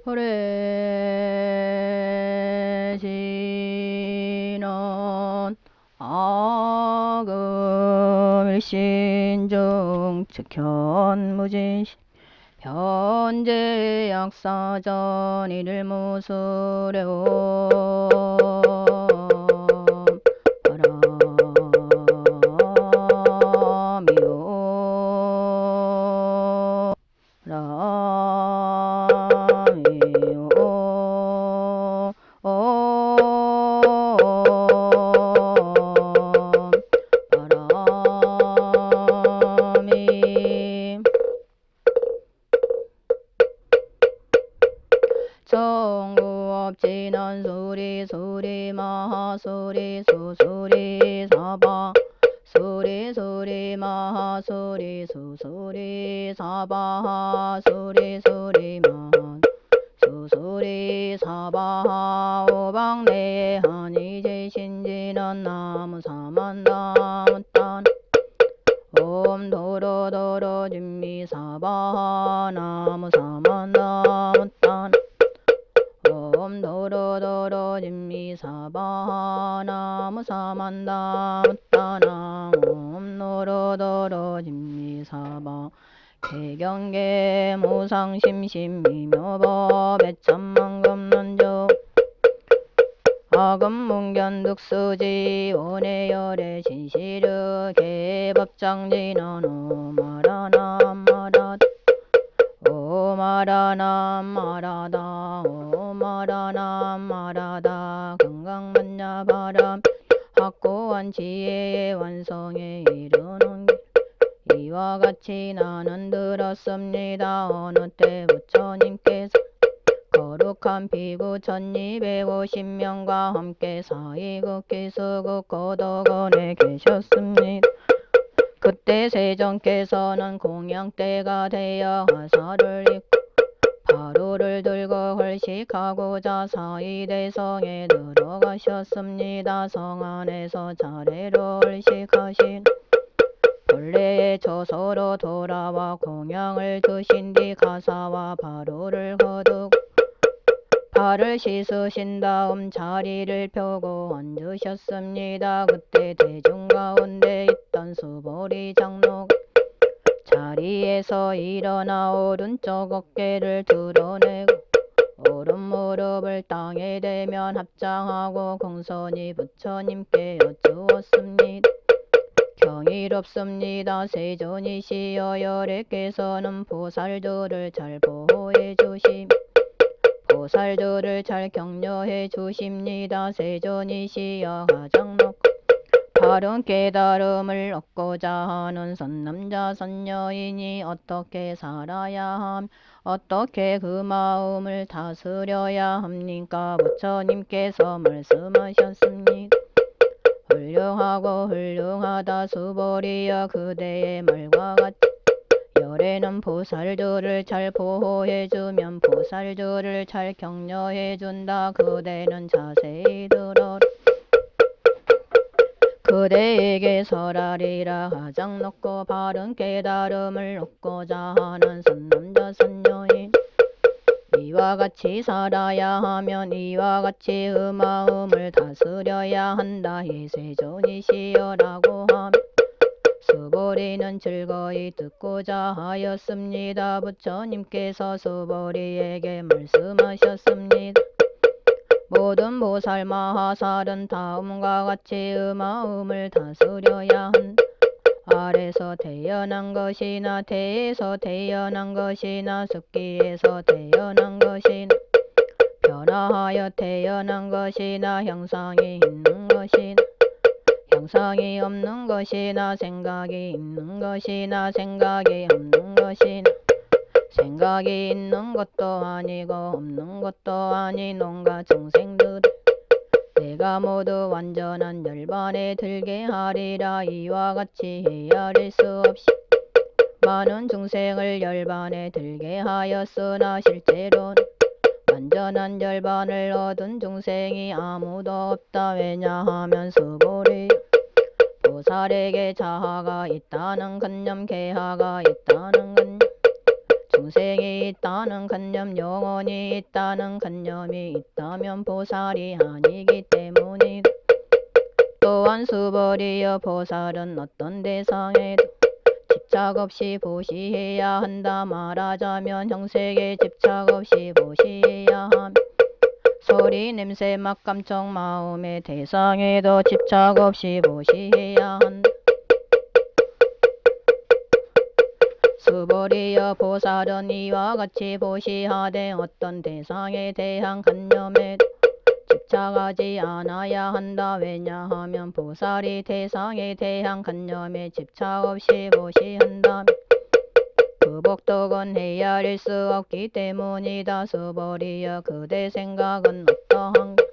호래시는 아금일신중 측현무진시 현재약사전 일무수레오 정구업진한 소리 소리 마하소리 소소리 사바 소리 소리 마하소리 소소리 사바하 소리 소리 마하 소소리 사바하 오방내에 한이제 신지는 나무사만다무딴 옴 도로도로 진미사바하 나무사만다무딴 옴 도로도로 진미사바하 나무사만다무따나 옴 도로도로 진미사바 개경계 무상심심미묘법 애참만금난조 아금문견득수지 원해열의 진시르 개법장진원 오마라남마라 오마라남마라다 오마라남마라다 건강만야바람 확고한 지혜의 완성에 이르는 이와 같이 나는 들었습니다. 어느 때 부처님께서 거룩한 비구 1250명과 함께 사이국 기수국 고덕원에 계셨습니다. 그때 세존께서는 공양대가 되어 화살을 입고 바루를 들고 헐식하고자 사이대성에 들어가셨습니다. 성 안에서 차례로 헐식하신 본래의 처소로 돌아와 공양을 드신 뒤 가사와 바루를 거두고 발을 씻으신 다음 자리를 펴고 앉으셨습니다. 그때 대중 가운데 있던 수보리 장로가 자리에서 일어나 오른쪽 어깨를 드러내고 오른 무릎을 땅에 대면 합장하고 공손히 부처님께 여쭈었습니다. 경이롭습니다. 세존이시여 열애께서는 보살들을 잘 보호해 주심 보살들을 잘 격려해 주십니다. 세존이시여 가장록 바른 깨달음을 얻고자 하는 선남자 선녀인이 어떻게 살아야 함 어떻게 그 마음을 다스려야 합니까? 부처님께서 말씀하셨습니다. 훌륭하고 훌륭하다 수보리여 그대의 말과 같이 열애는 보살들을 잘 보호해주면 보살들을 잘 격려해준다. 그대는 자세히 들어라. 그대에게 설하리라. 가장 높고 바른 깨달음을 얻고자 하는 선남자 선녀인 이와 같이 살아야 하면 이와 같이 그 마음을 다스려야 한다. 세존이시여라고 하며 수보리는 즐거이 듣고자 하였습니다. 부처님께서 수보리에게 말씀하셨습니다. 모든 보살 마하살은 다음과 같이 그 마음을 다스려야 한다. 아래서 태어난 것이나 태에서 태어난 것이나 습기에서 태어난 것이나 변화하여 태어난 것이나 형상이 있는 것이나 형상이 없는 것이나 생각이 있는 것이나 생각이 없는 것이나 생각이 있는 것도 아니고 없는 것도 아닌 온갖众생들 내가 모두 완전한 열반에 들게 하리라. 이와 같이 헤아릴 수 없이 많은 중생을 열반에 들게 하였으나 실제로는 완전한 열반을 얻은 중생이 아무도 없다. 왜냐하면 수보리 보살에게 자하가 있다는 관념, 개하가 있다는 관념, 중생이 있다는 관념, 영혼이 있다는 관념이 있다면 보살이 아니기 때문이다. 또한 수벌이여 보살은 어떤 대상에도 집착 없이 보시해야 한다. 말하자면 형색에 집착 없이 보시해야 함. 소리, 냄새, 맛, 감촉, 마음의 대상에도 집착 없이 보시해야 한다. 수벌이여 보살은 이와 같이 보시하되 어떤 대상에 대한 관념에도 집착하지 않아야 한다. 왜냐하면 보살이 대상에 대한 관념에 집착 없이 보시한다면 그 복덕은 헤아릴 수 없기 때문이다. 수벌이여 그대 생각은 어떠한가?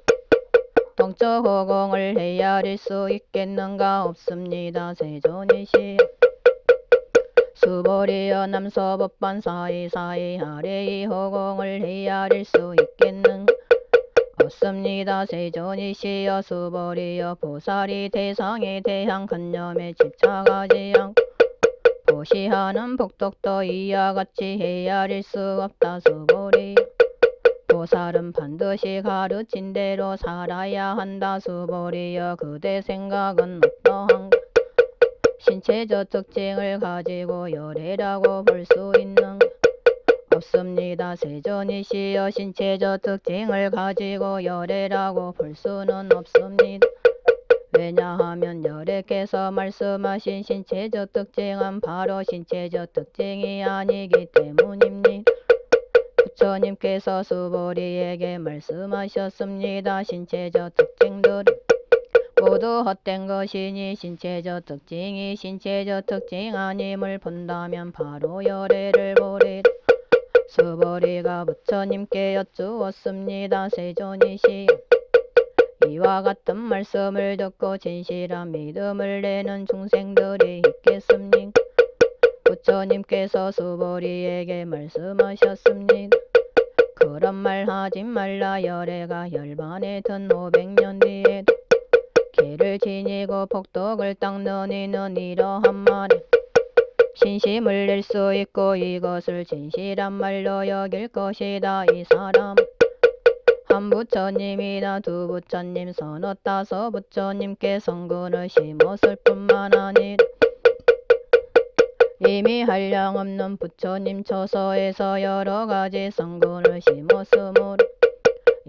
동적 허공을 헤아릴 수 있겠는가? 없습니다. 세존이시여 수벌이여 남서법반 사이사이 아래의 허공을 헤아릴 수 있겠는가? 없습니다. 세존이시여 수벌이여 보살이 대상에 대한 관념에 집착하지 않고 보시하는 복덕도 이와 같이 헤아릴 수 없다. 수벌이여 보살은 반드시 가르친 대로 살아야 한다. 수벌이여 그대 생각은 어떠한가? 신체적 특징을 가지고 열애라고 볼 수 있는가? 없습니다. 세존이시여 신체적 특징을 가지고 열애라고 볼 수는 없습니다. 왜냐하면 열애께서 말씀하신 신체적 특징은 바로 신체적 특징이 아니기 때문입니다. 부처님께서 수벌이에게 말씀하셨습니다. 신체적 특징들은 모두 헛된 것이니 신체적 특징이 신체적 특징 아님을 본다면 바로 열애를 보리라. 수벌이가 부처님께 여쭈었습니다. 세존이시여 이와 같은 말씀을 듣고 진실한 믿음을 내는 중생들이 있겠습니까? 부처님께서 수벌이에게 말씀하셨습니다. 그런 말 하지 말라. 열애가 열반에 든 500년 뒤에도 개를 지니고 복덕을 닦는 이는 이러한 말에 신심을 낼 수 있고 이것을 진실한 말로 여길 것이다. 이 사람 한 부처님이나 두 부처님 서너 다섯 부처님께 성근을 심었을 뿐만 아니라 이미 한량없는 부처님 처소에서 여러가지 성근을 심었으므로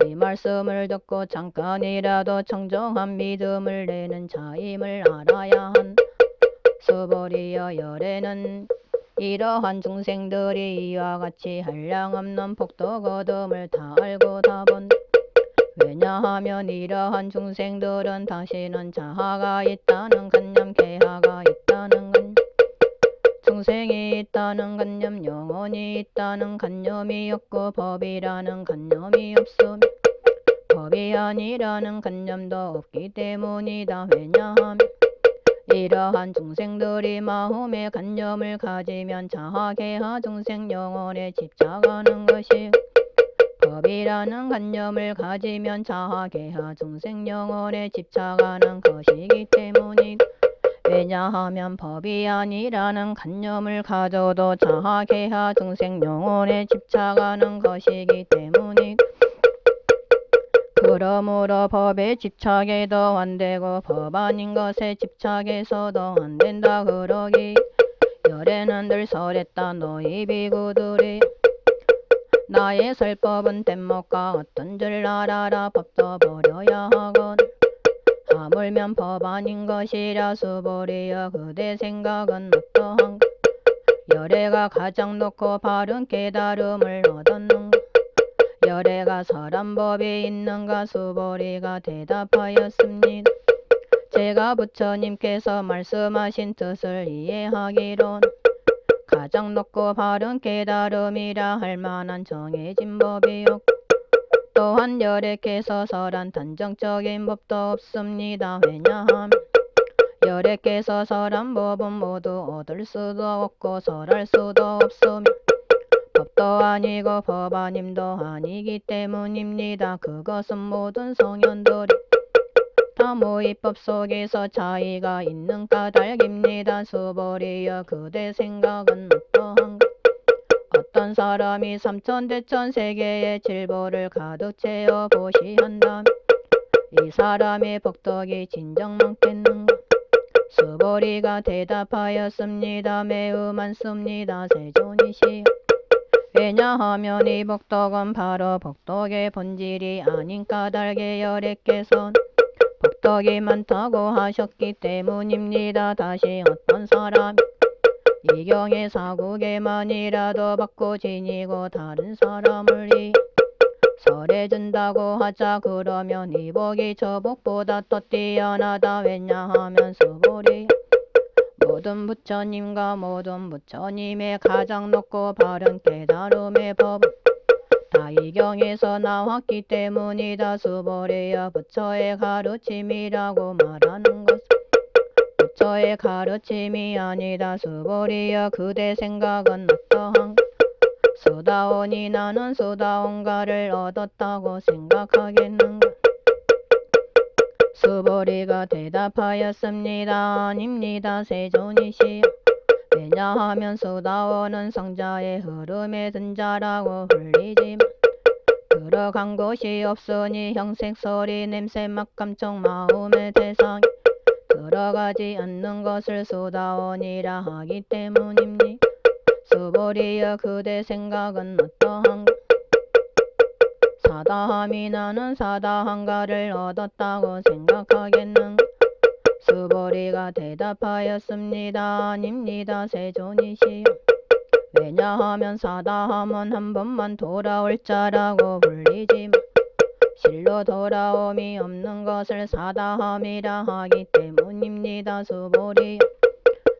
이 말씀을 듣고 잠깐이라도 청정한 믿음을 내는 자임을 알아야 한다. 수벌이여 열애는 이러한 중생들이 이와 같이 한량없는 복덕 얻음을 다 알고 다 본다. 왜냐하면 이러한 중생들은 다시는 자아가 있다는 관념, 개하가 있다는 관념, 중생이 있다는 관념, 영혼이 있다는 관념이 없고 법이라는 관념이 없으며 법이 아니라는 관념도 없기 때문이다. 왜냐하면 이러한 중생들이 마음의 관념을 가지면 자아, 개하, 중생, 영혼에 집착하는 것이 법이라는 관념을 가지면 자아, 개하, 중생, 영혼에 집착하는 것이기 때문이다. 왜냐하면 법이 아니라는 관념을 가져도 자아, 개하, 중생, 영혼에 집착하는 것이기 때문이다. 그러므로 법에 집착해도 안되고 법 아닌 것에 집착해서도 안된다. 그러기 열애는 늘 설했다. 너희 비구들이 나의 설법은 뗏목과 어떤 줄 알아라. 법도 버려야 하건 하물며 법 아닌 것이라. 수벌이여 그대 생각은 어떠한가? 열애가 가장 높고 바른 깨달음을 얻었는가? 열애가 설한 법이 있는가? 수벌이가 대답하였습니다. 제가 부처님께서 말씀하신 뜻을 이해하기론 가장 높고 바른 깨달음이라 할 만한 정해진 법이 없고 또한 열애께서 설한 단정적인 법도 없습니다. 왜냐하면 열애께서 설한 법은 모두 얻을 수도 없고 설할 수도 없으며 법도 아니고 법 아님도 아니기 때문입니다. 그것은 모든 성현들이 다 모의법 속에서 차이가 있는 까닭입니다. 수벌이여 그대 생각은 어떠한가? 어떤 어떤 사람이 삼천대천 세계의 질보를 가득 채워 보시한다. 이 사람의 복덕이 진정 많겠는가? 수보리가 대답하였습니다. 매우 많습니다. 세존이시여. 왜냐하면 이 복덕은 바로 복덕의 본질이 아닌 까닭의 열애께서 복덕이 많다고 하셨기 때문입니다. 다시 어떤 사람이 이 경의 사국에만이라도 받고 지니고 다른 사람을 설해준다고 하자. 그러면 이 복이 저 복보다 더 뛰어나다. 왜냐하면 수보리 모든 부처님과 모든 부처님의 가장 높고 바른 깨달음의 법은 다 이 경에서 나왔기 때문이다. 수보리여, 부처의 가르침이라고 말하는 것은 부처의 가르침이 아니다. 수보리여, 그대 생각은 어떠한가? 수다오니 나는 수다온가를 얻었다고 생각하겠는가? 수보리가 대답하였습니다. 아닙니다. 세존이시여. 왜냐하면 수다오는 성자의 흐름에 든 자라고 불리지만 들어간 곳이 없으니 형색, 소리, 냄새, 맛, 감촉, 마음의 대상이 들어가지 않는 것을 수다원이라 하기 때문입니다. 수보리여, 그대 생각은 어떠한가? 사다함이 나는 사다한가를 얻었다고 생각하겠는가? 수보리가 대답하였습니다. 아닙니다. 세존이시여. 왜냐하면 사다함은 한 번만 돌아올 자라고 불리지만 실로 돌아옴이 없는 것을 사다함이라 하기 때문입니다. 수보리여,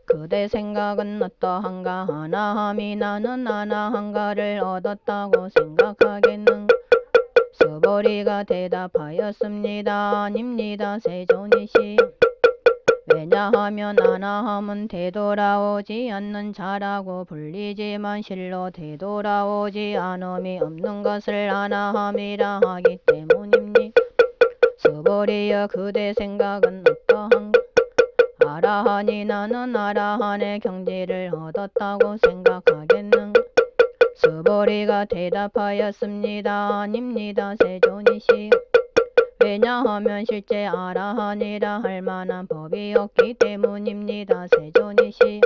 그대 생각은 어떠한가? 하나함이 나는 하나한가를 얻었다고 생각하겠는가? 수보리가 대답하였습니다. 아닙니다. 세존이시여. 왜냐하면 하나함은 되돌아오지 않는 자라고 불리지만 실로 되돌아오지 않음이 없는 것을 하나함이라 하기 때문입니다. 수보리여, 그대 생각은 어떠한가? 아라하니 나는 아라한의 경지를 얻었다고 생각하겠는가? 수보리가 대답하였습니다. 아닙니다. 세존이시여. 왜냐하면 실제 아라한이라 할 만한 법이 없기 때문입니다. 세존이시여.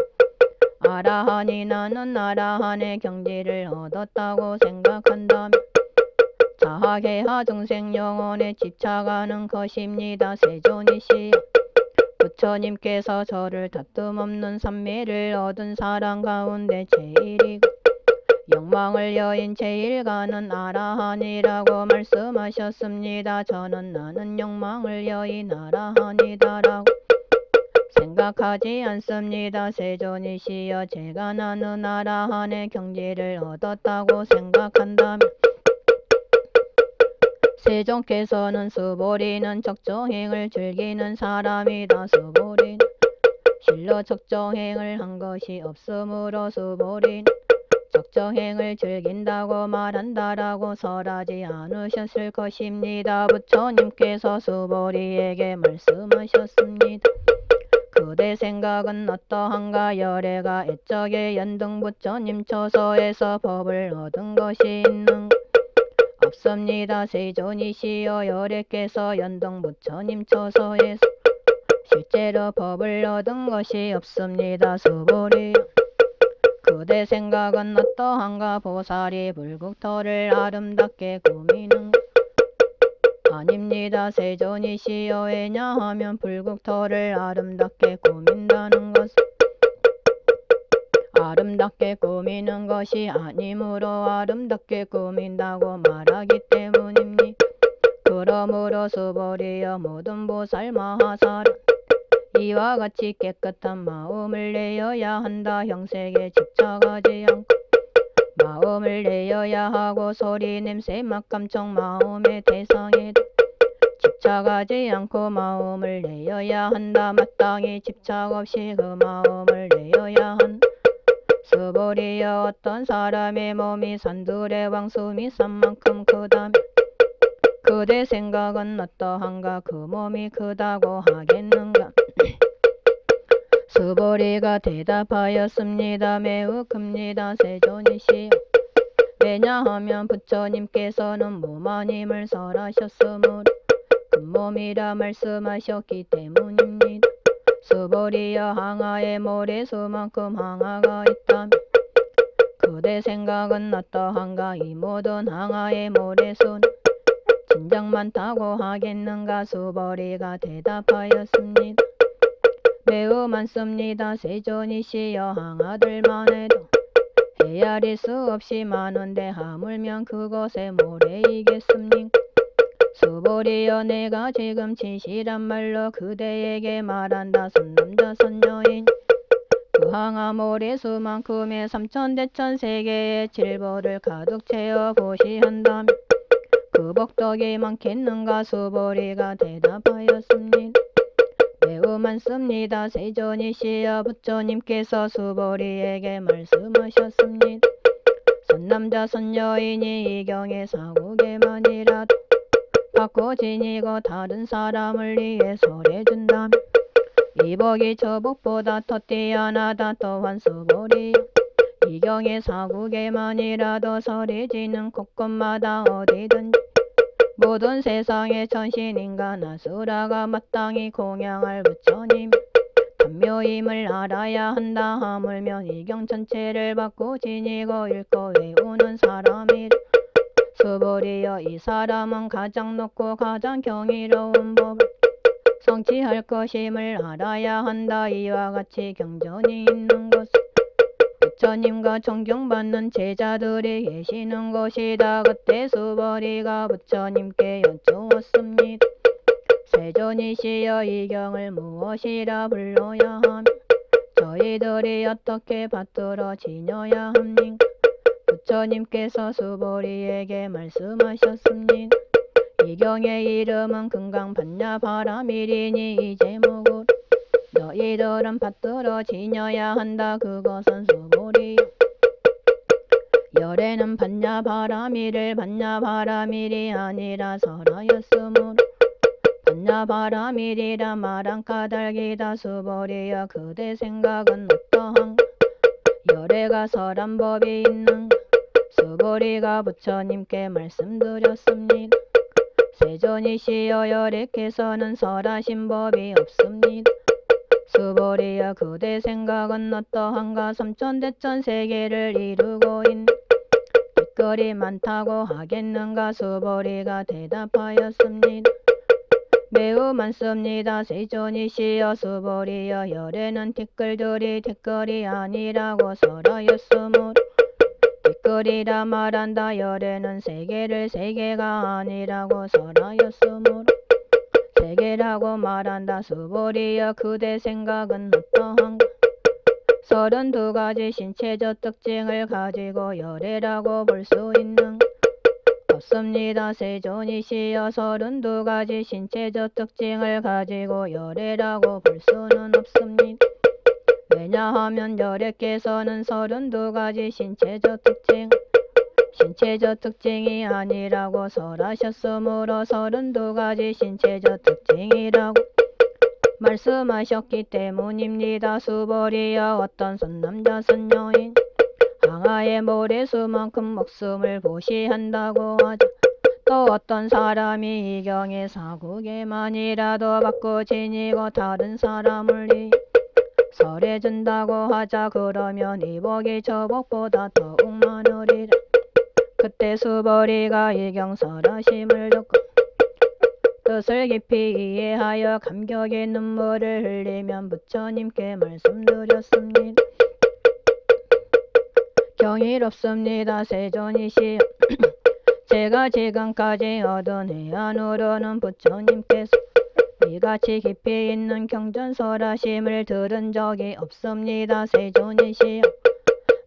아라한이 나는 아라한의 경지를 얻었다고 생각한다면 자하계하 중생 영혼에 집착하는 것입니다. 세존이시여. 부처님께서 저를 다툼 없는 삼매를 얻은 사람 가운데 제일이고 영망을 여인 제일가는 아라한이라고 말씀하셨습니다. 저는 나는 영망을 여인 아라한이다라고 생각하지 않습니다. 세존이시여, 제가 나는 아라한의 경지를 얻었다고 생각한다면 세존께서는 수보리는 적정행을 즐기는 사람이다. 수보리는 실로 적정행을 한 것이 없으므로 수보리는 적정행을 즐긴다고 말한다라고 설하지 않으셨을 것입니다. 부처님께서 수보리에게 말씀하셨습니다. 그대 생각은 어떠한가? 열애가 애적의 연등부처님 처소에서 법을 얻은 것이 있는가? 없습니다. 세존이시여, 열애께서 연등부처님 처소에서 실제로 법을 얻은 것이 없습니다. 수보리여, 그대 생각은 어떠한가? 보살이 불국토를 아름답게 꾸미는가? 아닙니다. 세존이시여. 왜냐하면 불국토를 아름답게 꾸민다는 것은 아름답게 꾸미는 것이 아니므로 아름답게 꾸민다고 말하기 때문입니다. 그러므로 수보리여, 모든 보살 마하살은 이와 같이 깨끗한 마음을 내어야 한다. 형색에 집착하지 않고 마음을 내어야 하고 소리, 냄새, 맛, 감촉, 마음의 대상에도 집착하지 않고 마음을 내어야 한다. 마땅히 집착 없이 그 마음을 내어야 한다. 수보리여, 어떤 사람의 몸이 산들의 왕숨이 산 만큼 크다면 그대 생각은 어떠한가? 그 몸이 크다고 하겠는가? 수보리가 대답하였습니다. 매우 큽니다. 세존이시여. 왜냐하면 부처님께서는 무마님을 설하셨으므로 금몸이라 말씀하셨기 때문입니다. 수보리여 항아의 모래수만큼 항아가 있다면 그대 생각은 어떠한가. 이 모든 항아의 모래수는 진정 많다고 하겠는가. 수보리가 대답하였습니다. 매우 많습니다. 세존이시여 항아들만 해도 헤아릴 수 없이 많은데 하물며 그것의 모래이겠습니까? 수보리여 내가 지금 진실한 말로 그대에게 말한다. 선남자 선여인 그 항아 모래수만큼의 삼천대천세계의 질보를 가득 채워 보시한다면 그 복덕이 많겠는가. 수보리가 대답하였습니다. 매우 많습니다. 세존이시여 부처님께서 수보리에게 말씀하셨습니다. 선남자 선여인이 이 경에 사국에만이라도 받고 지니고 다른 사람을 위해 설해준다면 이 복이 저 복보다 더 뛰어나다. 또한 수보리여 이 경에 사국에만이라도 설해지는 곳곳마다 어디든지 모든 세상의 천신인간 아수라가 마땅히 공양할 부처님 단묘임을 알아야 한다. 하물며 이 경 전체를 받고 지니고 읽고 외우는 사람이라. 수보리여 이 사람은 가장 높고 가장 경이로운 법을 성취할 것임을 알아야 한다. 이와 같이 경전이 있는 곳 부처님과 존경받는 제자들이 계시는 곳이다. 그때 수보리가 부처님께 여쭈었습니다. 세존이시여 이 경을 무엇이라 불러야 하며 저희들이 어떻게 받들어 지녀야 합니까? 부처님께서 수보리에게 말씀하셨습니다. 이 경의 이름은 금강반야바라밀이니 이 제목으로 너희들은 받들어 지녀야 한다. 그것은 수보리여 열에는 반야바라밀을 반야바라밀이 아니라 설하였으므로 반야바라밀이라 말한 까닭이다. 수보리여 그대 생각은 어떠한가. 열애가 설한 법이 있는가. 수보리가 부처님께 말씀드렸습니다. 세존이시여 열애께서는 설하신 법이 없습니다. 수보리여 그대 생각은 어떠한가. 삼천대천세계를 이루고 있는 빛거리 많다고 하겠는가. 수보리가 대답하였습니다. 매우 많습니다. 세존이시여 수보리여 열에는 티끌들이 티끌이 아니라고 설하였으므로 티끌이라 말한다. 열에는 세계를 세계가 아니라고 설하였으므로 세계라고 말한다. 수보리여 그대 생각은 어떠한가. 32가지 신체적 특징을 가지고 열애라고 볼 수 있는가. 없습니다. 세존이시여 32가지 신체적 특징을 가지고 열애라고 볼 수는 없습니다. 왜냐하면 열애께서는 32가지 신체적 특징이 아니라고 설하셨으므로 32가지 신체적 특징이라고 말씀하셨기 때문입니다. 수보리여 어떤 선남자 선여인 항아의 모래수만큼 목숨을 보시한다고 하자. 또 어떤 사람이 이 경의 사국에만이라도 받고 지니고 다른 사람을 위해 설해준다고 하자. 그러면 이 복이 저 복보다 더욱 많으리라. 그때 수보리가 이 경 설하심을 듣고 뜻을 깊이 이해하여 감격의 눈물을 흘리면 부처님께 말씀드렸습니다. 경이롭습니다. 세존이시여 제가 지금까지 얻은 해안으로는 부처님께서 이같이 깊이 있는 경전설하심을 들은 적이 없습니다. 세존이시여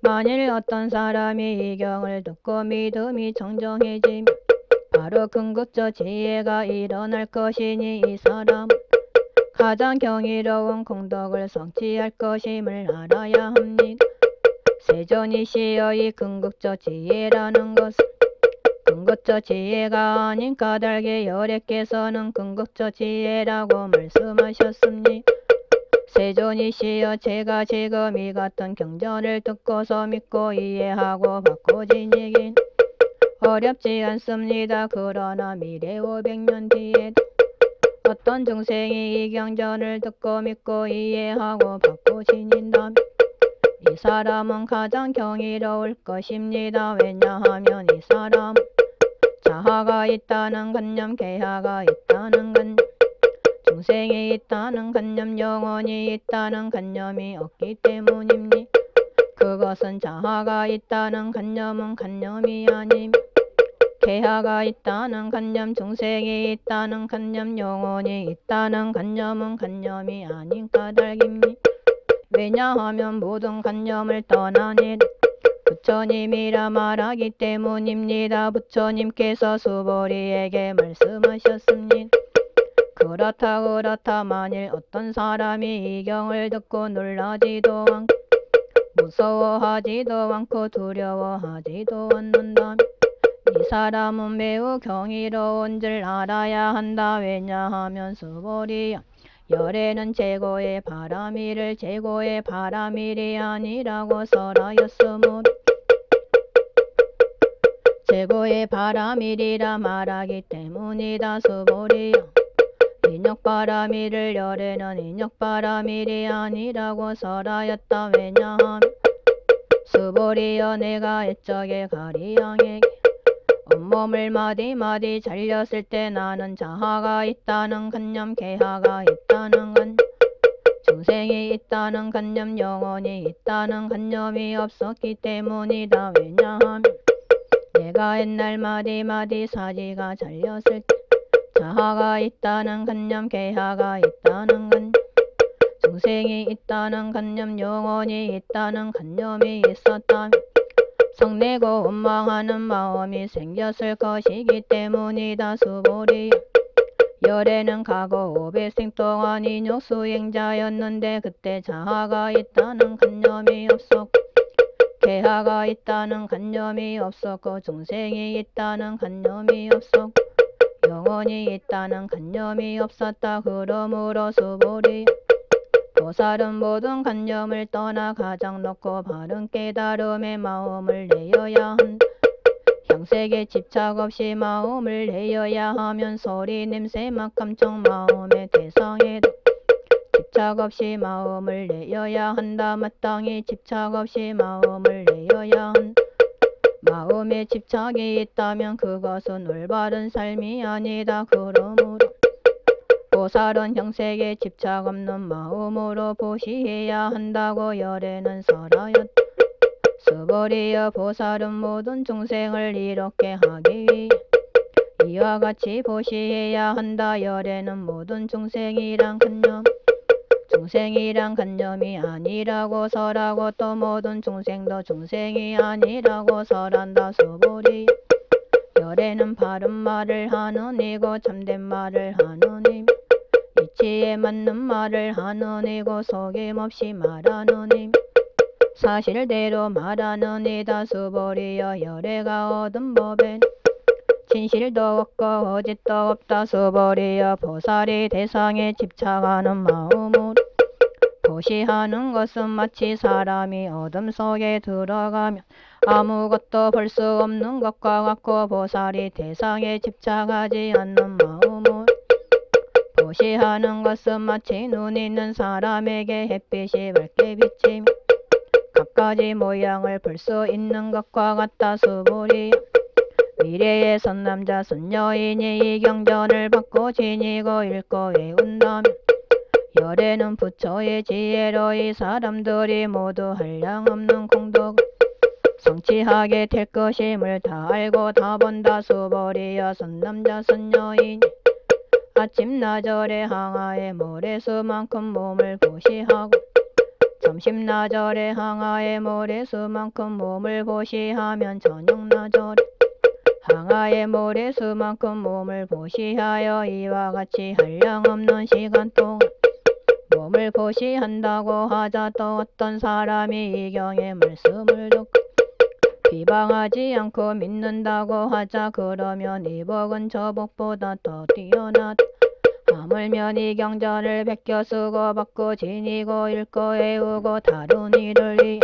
만일 어떤 사람이 이 경을 듣고 믿음이 정정해지면 바로 궁극적 지혜가 일어날 것이니 이 사람은 가장 경이로운 공덕을 성취할 것임을 알아야 합니다. 세존이시여 이 궁극적 지혜라는 것은 궁극적 지혜가 아닌 까닭에 열애께서는 궁극적 지혜라고 말씀하셨습니다. 세존이시여 제가 지금 이 같은 경전을 듣고서 믿고 이해하고 받고 지니긴 어렵지 않습니다. 그러나 미래 500년 뒤에 어떤 중생이 이 경전을 듣고 믿고 이해하고 받고 지닌다면 이 사람은 가장 경이로울 것입니다. 왜냐하면 이 사람은 자아가 있다는 관념, 계하가 있다는 관념, 중생이 있다는 관념, 영혼이 있다는 관념이 없기 때문입니다. 그것은 자아가 있다는 관념은 관념이 아님, 계하가 있다는 관념, 중생이 있다는 관념, 영혼이 있다는 관념은 관념이 아닌 까닭입니다. 왜냐하면 모든 관념을 떠나니 부처님이라 말하기 때문입니다. 부처님께서 수보리에게 말씀하셨습니다. 그렇다 만일 어떤 사람이 이 경을 듣고 놀라지도 않고 무서워하지도 않고 두려워하지도 않는다면 이 사람은 매우 경이로운 줄 알아야 한다. 왜냐하면 수보리야, 열애는 제고의 바람이를 제고의 바람일이 아니라고 설하였으므로 제고의 바람일이라 말하기 때문이다. 수보리야, 인욕바람일을 열애는 인욕바람일이 아니라고 설하였다. 왜냐하면 수보리여, 내가 애적에 가리양에게 온몸을 마디마디 잘렸을 때 나는 자아가 있다는 관념, 계하가 있다는 관념, 중생이 있다는 관념, 영혼이 있다는 관념이 없었기 때문이다. 왜냐하면 내가 옛날 마디마디 사지가 잘렸을 때 자아가 있다는 관념, 계하가 있다는 관념, 중생이 있다는 관념, 영혼이 있다는 관념이 있었다면 성내고 원망하는 마음이 생겼을 것이기 때문이다. 수보리야, 열애는 과거 500생 동안 인욕 수행자였는데 그때 자아가 있다는 관념이 없었고 계하가 있다는 관념이 없었고 중생이 있다는 관념이 없었고 영혼이 있다는 관념이 없었다. 그러므로 수보리야, 보살은 모든 관념을 떠나 가장 높고 바른 깨달음의 마음을 내어야 한다. 형색에 집착 없이 마음을 내어야 하면 소리, 냄새, 맛, 감촉, 마음의 대상에도 집착 없이 마음을 내어야 한다. 마땅히 집착 없이 마음을 내어야 한다. 마음에 집착이 있다면 그것은 올바른 삶이 아니다. 그러므로 보살은 형색에 집착 없는 마음으로 보시해야 한다고 열애는 설하였다. 수보리여, 보살은 모든 중생을 이롭게 하기 위해 이와 같이 보시해야 한다. 열애는 모든 중생이란 관념이 아니라고 설하고 또 모든 중생도 중생이 아니라고 설한다. 수보리여, 열애는 바른 말을 하는 이고 참된 말을 하는 이며 이치에 맞는 말을 하는 이고 속임없이 말하는 이며 사실대로 말하는 이다. 수보리여, 열애가 얻은 법엔 진실도 없고 거짓도 없다. 수보리여, 보살이 대상에 집착하는 마음으로 보시하는 것은 마치 사람이 어둠 속에 들어가면 아무것도 볼 수 없는 것과 같고 보살이 대상에 집착하지 않는 마음으로 보시하는 것은 마치 눈 있는 사람에게 햇빛이 밝게 비치며 갖가지 모양을 볼 수 있는 것과 같다. 수보리여, 미래의 선남자 선여인이 이 경전을 받고 지니고 읽고 외운다면 열애는 부처의 지혜로 이 사람들이 모두 한량없는 공덕을 성취하게 될 것임을 다 알고 다 본다. 수보리여, 선남자 선여인이 아침나절에 항아의 모래수만큼 몸을 보시하고 점심나절에 항아의 모래수만큼 몸을 보시하면 저녁나절에 항아의 모래수만큼 몸을 보시하여 이와 같이 한량없는 시간 동안 몸을 보시한다고 하자. 또 어떤 사람이 이 경의 말씀을 듣고 비방하지 않고 믿는다고 하자. 그러면 이 복은 저 복보다 더 뛰어나다. 하물며 이 경전을 베껴 쓰고 받고 지니고 읽고 외우고 다른 이를 위해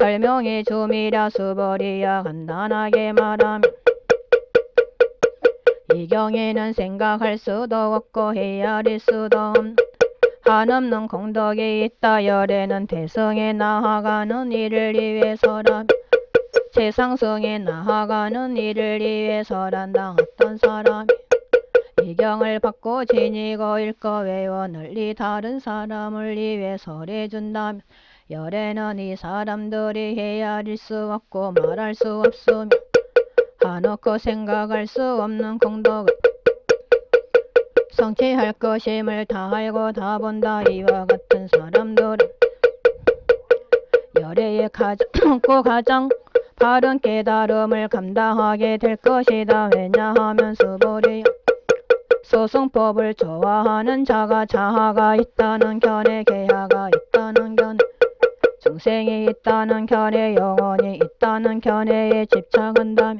설명해 줌이랴 수벌이야 간단하게 말하면 이 경에는 생각할 수도 없고 헤아릴 수도 없는 한없는 공덕이 있다. 열애는 대성에 나아가는 이를 위해서라. 세상성에 나아가는 이를 위해서란다. 어떤 사람이 이 경을 받고 지니고 읽고 외워 널리 다른 사람을 위해서래 준다면 열애는 이 사람들이 헤아릴 수 없고 말할 수 없으며 한없고 생각할 수 없는 공덕을 성취할 것임을 다 알고 다 본다. 이와 같은 사람들은 열애의 가장 바른 깨달음을 감당하게 될 것이다. 왜냐하면 수불이 소승법을 좋아하는 자가 자하가 있다는 견해, 계하가 있다는 견해, 중생이 있다는 견해, 영혼이 있다는 견해에 집착한다면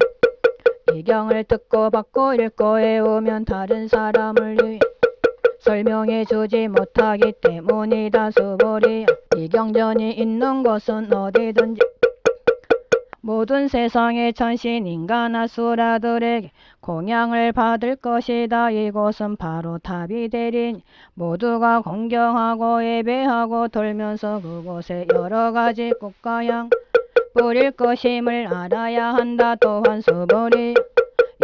이 경을 듣고 받고 읽고 외우면 다른 사람을 위해 설명해 주지 못하기 때문이다. 수불이야 이 경전이 있는 곳은 어디든지 모든 세상의 천신 인간 아수라들에게 공양을 받을 것이다. 이곳은 바로 답이 되리니 모두가 공경하고 예배하고 돌면서 그곳에 여러가지 꽃과 향 뿌릴 것임을 알아야 한다. 또한 수불이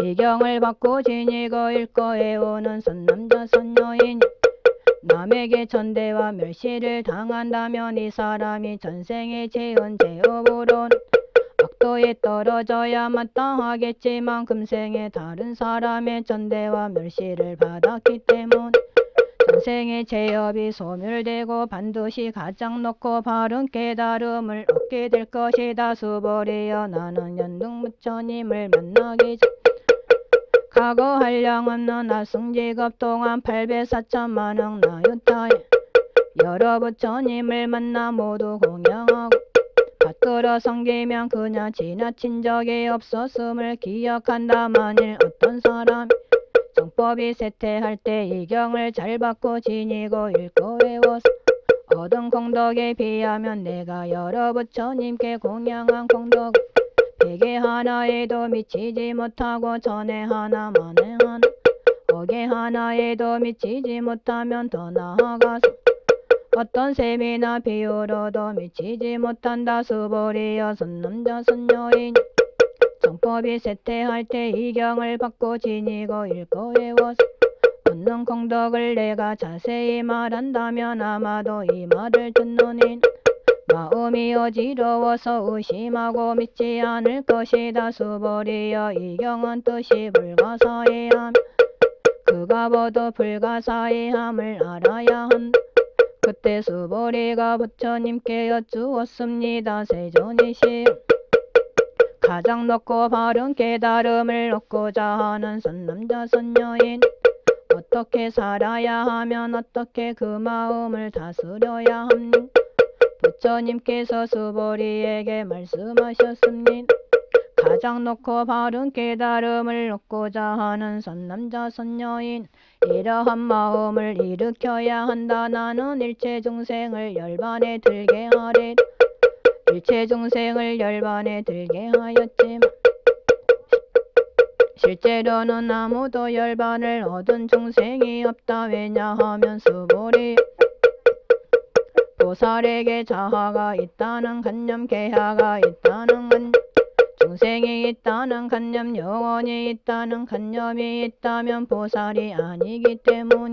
이 경을 받고 지니고 읽고 외우는 선남자 선녀이니 남에게 전대와 멸시를 당한다면 이 사람이 전생에 지은 죄업으로는 악도에 떨어져야 마땅하겠지만 금생에 다른 사람의 전대와 멸시를 받았기 때문에 전생의 죄업이 소멸되고 반드시 가장 높고 바른 깨달음을 얻게 될 것이다. 수불이여 나는 연등부처님을 만나기 전 각오할 없는 나승직업 동안 800~4천만억 나유타에 여러 부처님을 만나 모두 공양하고 받들어 섬기면 그냥 지나친 적이 없었음을 기억한다. 만일 어떤 사람이 정법이 쇠퇴할 때 이 경을 잘 받고 지니고 읽고 외워서 얻은 공덕에 비하면 내가 여러 부처님께 공양한 공덕 100개 하나에도 미치지 못하고 전에 하나 만에 하나 5개 하나에도 미치지 못하면 더 나아가서 어떤 셈이나 비유로도 미치지 못한다. 수불이여 선남자 선녀이니 정법이 쇠퇴할 때 이 경을 받고 지니고 읽고 외워서 얻는 공덕을 내가 자세히 말한다면 아마도 이 말을 듣는 이는 마음이 어지러워서 의심하고 믿지 않을 것이다. 수불이여 이 경은 뜻이 불가사의함 그가 보도 불가사의함을 알아야 한다. 그때 수불이가 부처님께 여쭈었습니다. 세존이시여 가장 높고 바른 깨달음을 얻고자 하는 선남자 선녀인 어떻게 살아야 하면 어떻게 그 마음을 다스려야 합니까? 부처님께서 수불이에게 말씀하셨습니다. 가장 높고 바른 깨달음을 얻고자 하는 선남자 선녀인 이러한 마음을 일으켜야 한다. 나는 일체 중생을 열반에 들게 하리라. 일체 중생을 열반에 들게 하였지만 실제로는 아무도 열반을 얻은 중생이 없다. 왜냐하면 수불이 보살에게 자하가 있다는 관념, 계하가 있다는 관념, 중생이 있다는 관념, 영혼이 있다는 관념이 있다면 보살이 아니기 때문이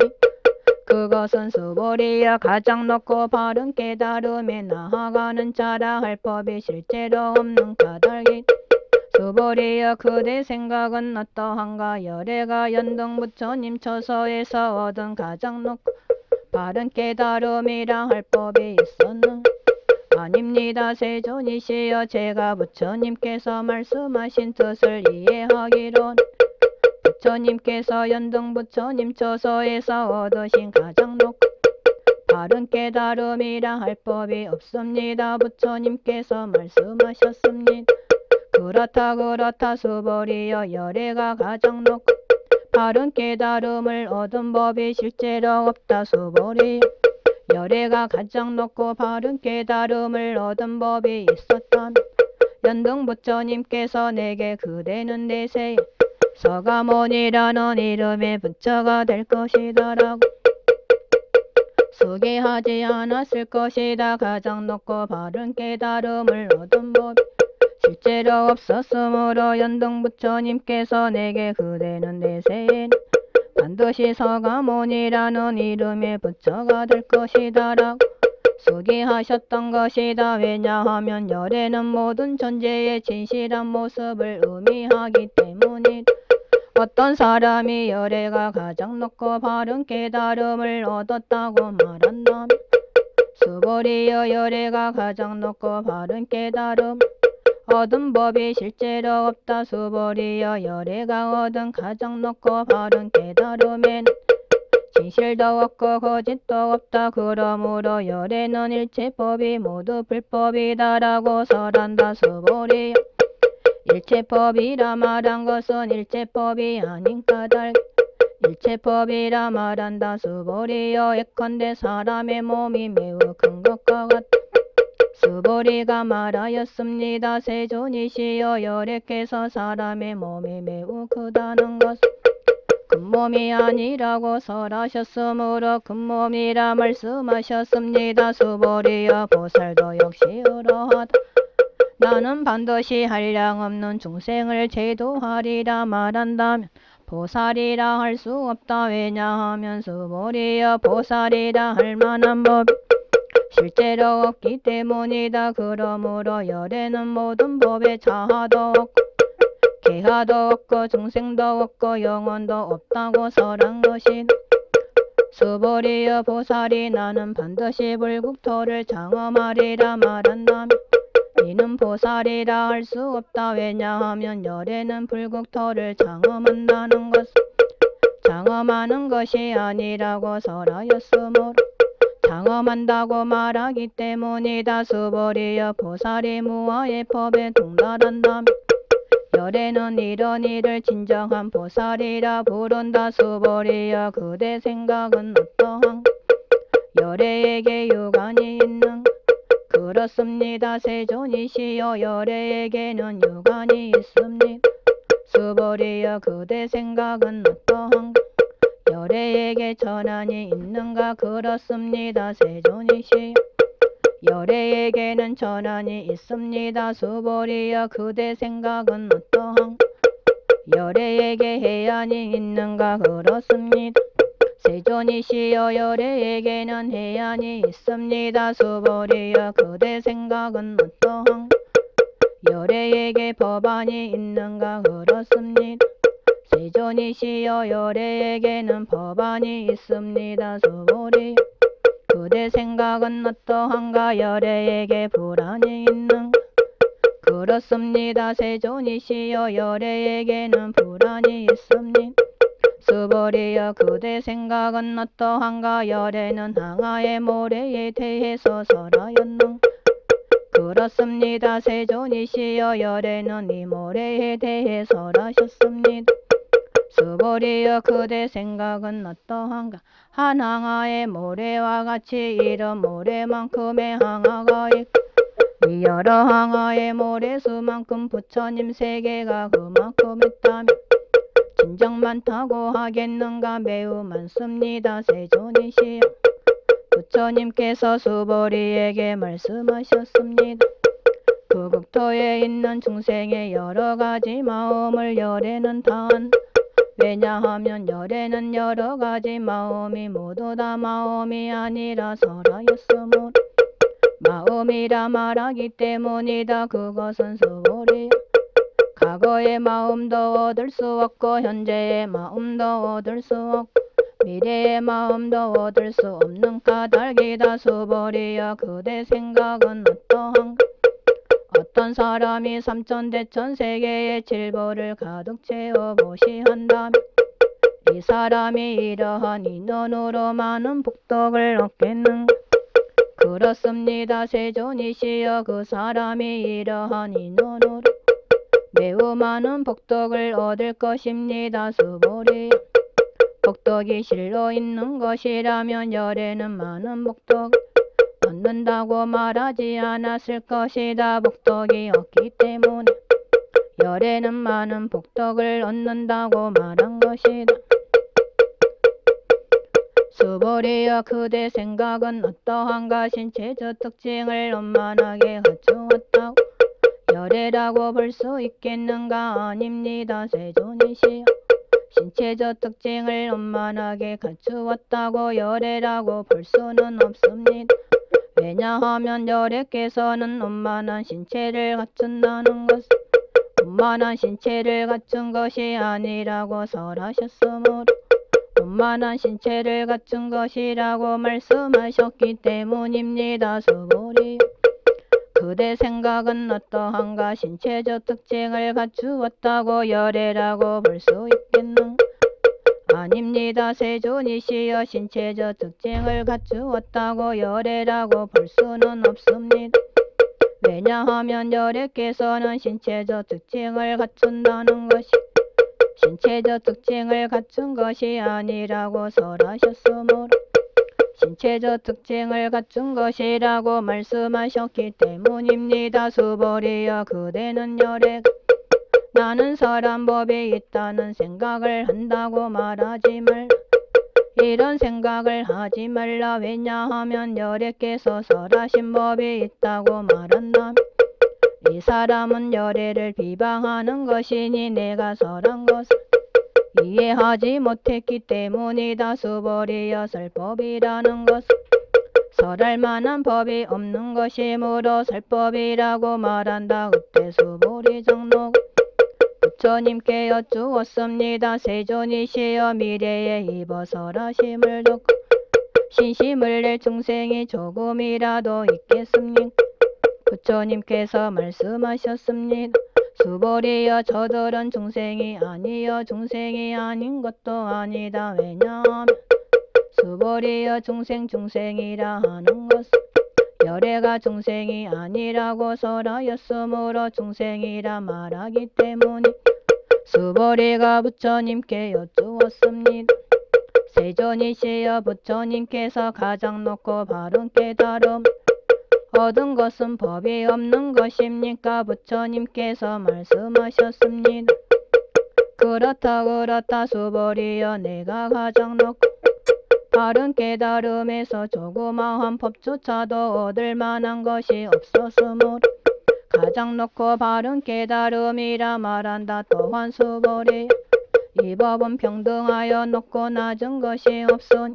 그것은 수불이여 가장 높고 바른 깨달음에 나아가는 자라 할 법이 실제로 없는 까닭이 수불이여 그대 생각은 어떠한가? 열애가 연등부처님 처소에서 얻은 가장 높고 바른 깨달음이라 할 법이 있었는가? 아닙니다. 세존이시여 제가 부처님께서 말씀하신 뜻을 이해하기론 부처님께서 연등부처님 처소에서 얻으신 가장 높고 바른 깨달음이라 할 법이 없습니다. 부처님께서 말씀하셨습니다. 그렇다 수불이여 열애가 가장 높고 바른 깨달음을 얻은 법이 실제로 없다. 수불이여 열애가 가장 높고 바른 깨달음을 얻은 법이 있었다면 연등부처님께서 내게 그대는 내세에 서가모니라는 이름의 부처가 될 것이다라고 소개하지 않았을 것이다. 가장 높고 바른 깨달음을 얻은 법이 실제로 없었으므로 연등부처님께서 내게 그대는 내세에는 반드시 서가모니라는 이름의 부처가 될 것이다라고 소개하셨던 것이다. 왜냐하면 열애는 모든 존재의 진실한 모습을 의미하기 때문이다. 어떤 사람이 열애가 가장 높고 바른 깨달음을 얻었다고 말한다면 수보리여 열애가 가장 높고 바른 깨달음 얻은 법이 실제로 없다. 수보리여 열애가 얻은 가장 높고 바른 깨달음에는 진실도 없고 거짓도 없다. 그러므로 열애는 일체법이 모두 불법이다라고 설한다. 수보리여 일체법이라 말한 것은 일체법이 아닌 까닭 일체법이라 말한다. 수보리여 예컨대 사람의 몸이 매우 큰 것과 같다. 수보리가 말하였습니다. 세존이시여 열애께서 사람의 몸이 매우 크다는 것은 큰 몸이 아니라고 설하셨으므로 큰 몸이라 말씀하셨습니다. 수보리여 보살도 역시 그러하다. 나는 반드시 한량없는 중생을 제도하리라 말한다면 보살이라 할 수 없다. 왜냐하면 수보리여 보살이라 할 만한 법이 실제로 없기 때문이다. 그러므로 열애는 모든 법에 자하도 없고 개하도 없고 중생도 없고 영혼도 없다고 설한 것이다. 수보리여 보살이 나는 반드시 불국토를 장엄하리라 말한다면 이는 보살이라 할 수 없다. 왜냐하면 열애는 불국토를 장엄한다는 것은 장엄하는 것이 아니라고 설하였으므로 장엄한다고 말하기 때문이다. 수보리여 보살이 무아의 법에 동달한다면 열애는 이런 이를 진정한 보살이라 부른다. 수보리여 그대 생각은 어떠한가? 열애에게 유관이 있는가? 그렇습니다. 세존이시여 열애에게는 유관이 있습니다. 수보리여 그대 생각은 어떠한가? 열애에게 전환이 있는가? 그렇습니다. 세존이시여 열애에게는 전환이 있습니다. 수보리여 그대 생각은 어떠한가? 열애에게 해안이 있는가? 그렇습니다. 세존이시여 열애에게는 해안이 있습니다. 수보리여 그대 생각은 어떠한가? 열애에게 법안이 있는가? 그렇습니다. 세존이시여 열애에게는 법안이 있습니다. 수보리여 그대 생각은 어떠한가? 열애에게 불안이 있는가? 그렇습니다. 세존이시여 열애에게는 불안이 있습니다. 수보리여 그대 생각은 어떠한가? 열애는 항아의 모래에 대해서 설하였는가? 그렇습니다. 세존이시여 열애는 이 모래에 대해 설하셨습니다. 수보리여 그대 생각은 어떠한가? 한 항아의 모래와 같이 이런 모래만큼의 항아가 있고 이 여러 항아의 모래수만큼 부처님 세계가 그만큼 있다면 진정 많다고 하겠는가? 매우 많습니다. 세존이시여 부처님께서 수보리에게 말씀하셨습니다. 그 국토에 있는 중생의 여러 가지 마음을 열애는 다한다. 왜냐하면 열애는 여러 가지 마음이 모두 다 마음이 아니라 설하였으므로 마음이라 말하기 때문이다. 그것은 수보리여 과거의 마음도 얻을 수 없고 현재의 마음도 얻을 수 없고 미래의 마음도 얻을 수 없는 까닭이다. 수보리여 그대 생각은 어떠한가? 어떤 사람이 삼천대천 세계의 질보를 가득 채워 보시한다면 이 사람이 이러한 인연으로 많은 복덕을 얻겠는가? 그렇습니다. 세존이시여 그 사람이 이러한 인연으로 매우 많은 복덕을 얻을 것입니다. 수보리여 복덕이 실로 있는 것이라면 열에는 많은 복덕 얻는다고 말하지 않았을 것이다. 복덕이 없기 때문에 열에는 많은 복덕을 얻는다고 말한 것이다. 수보리여 그대 생각은 어떠한가. 신체적 특징을 원만하게 갖추었다고 열애라고 볼 수 있겠는가. 아닙니다. 세존이시여 신체적 특징을 원만하게 갖추었다고 열애라고 볼 수는 없습니다. 왜냐하면 열애께서는 원만한 신체를 갖춘다는 것은 원만한 신체를 갖춘 것이 아니라고 설하셨으므로 원만한 신체를 갖춘 것이라고 말씀하셨기 때문입니다. 수보리여 그대 생각은 어떠한가. 신체적 특징을 갖추었다고 열애라고 볼 수 있겠는가. 아닙니다. 세존이시여 신체적 특징을 갖추었다고 열애라고 볼 수는 없습니다. 왜냐하면 열애께서는 신체적 특징을 갖춘다는 것이 신체적 특징을 갖춘 것이 아니라고 설하셨으므로 신체적 특징을 갖춘 것이라고 말씀하셨기 때문입니다. 수보리여 그대는 열애가 나는 설한 법이 있다는 생각을 한다고 말하지 말라. 이런 생각을 하지 말라. 왜냐하면 열애께서 설하신 법이 있다고 말한다면 이 사람은 열애를 비방하는 것이니 내가 설한 것을 이해하지 못했기 때문이다. 수보리여 설법이라는 것은 설할 만한 법이 없는 것이므로 설법이라고 말한다. 그때 수보리 장로가 부처님께 여쭈었습니다. 세존이시여 미래에 입어 설하심을 듣고 신심을 낼 중생이 조금이라도 있겠습니까? 부처님께서 말씀하셨습니다. 수보리여 저들은 중생이 아니여 중생이 아닌 것도 아니다. 왜냐하면 수보리여 중생이라 하는 것은 열애가 중생이 아니라고 설하였으므로 중생이라 말하기 때문에 수보리가 부처님께 여쭈었습니다. 세존이시여 부처님께서 가장 높고 바른 깨달음 얻은 것은 법이 없는 것입니까? 부처님께서 말씀하셨습니다. 그렇다 수보리여 내가 가장 높고 바른 깨달음에서 조그마한 법조차도 얻을 만한 것이 없었으므로 가장 높고 바른 깨달음이라 말한다. 또한 수보리여 이 법은 평등하여 높고 낮은 것이 없으니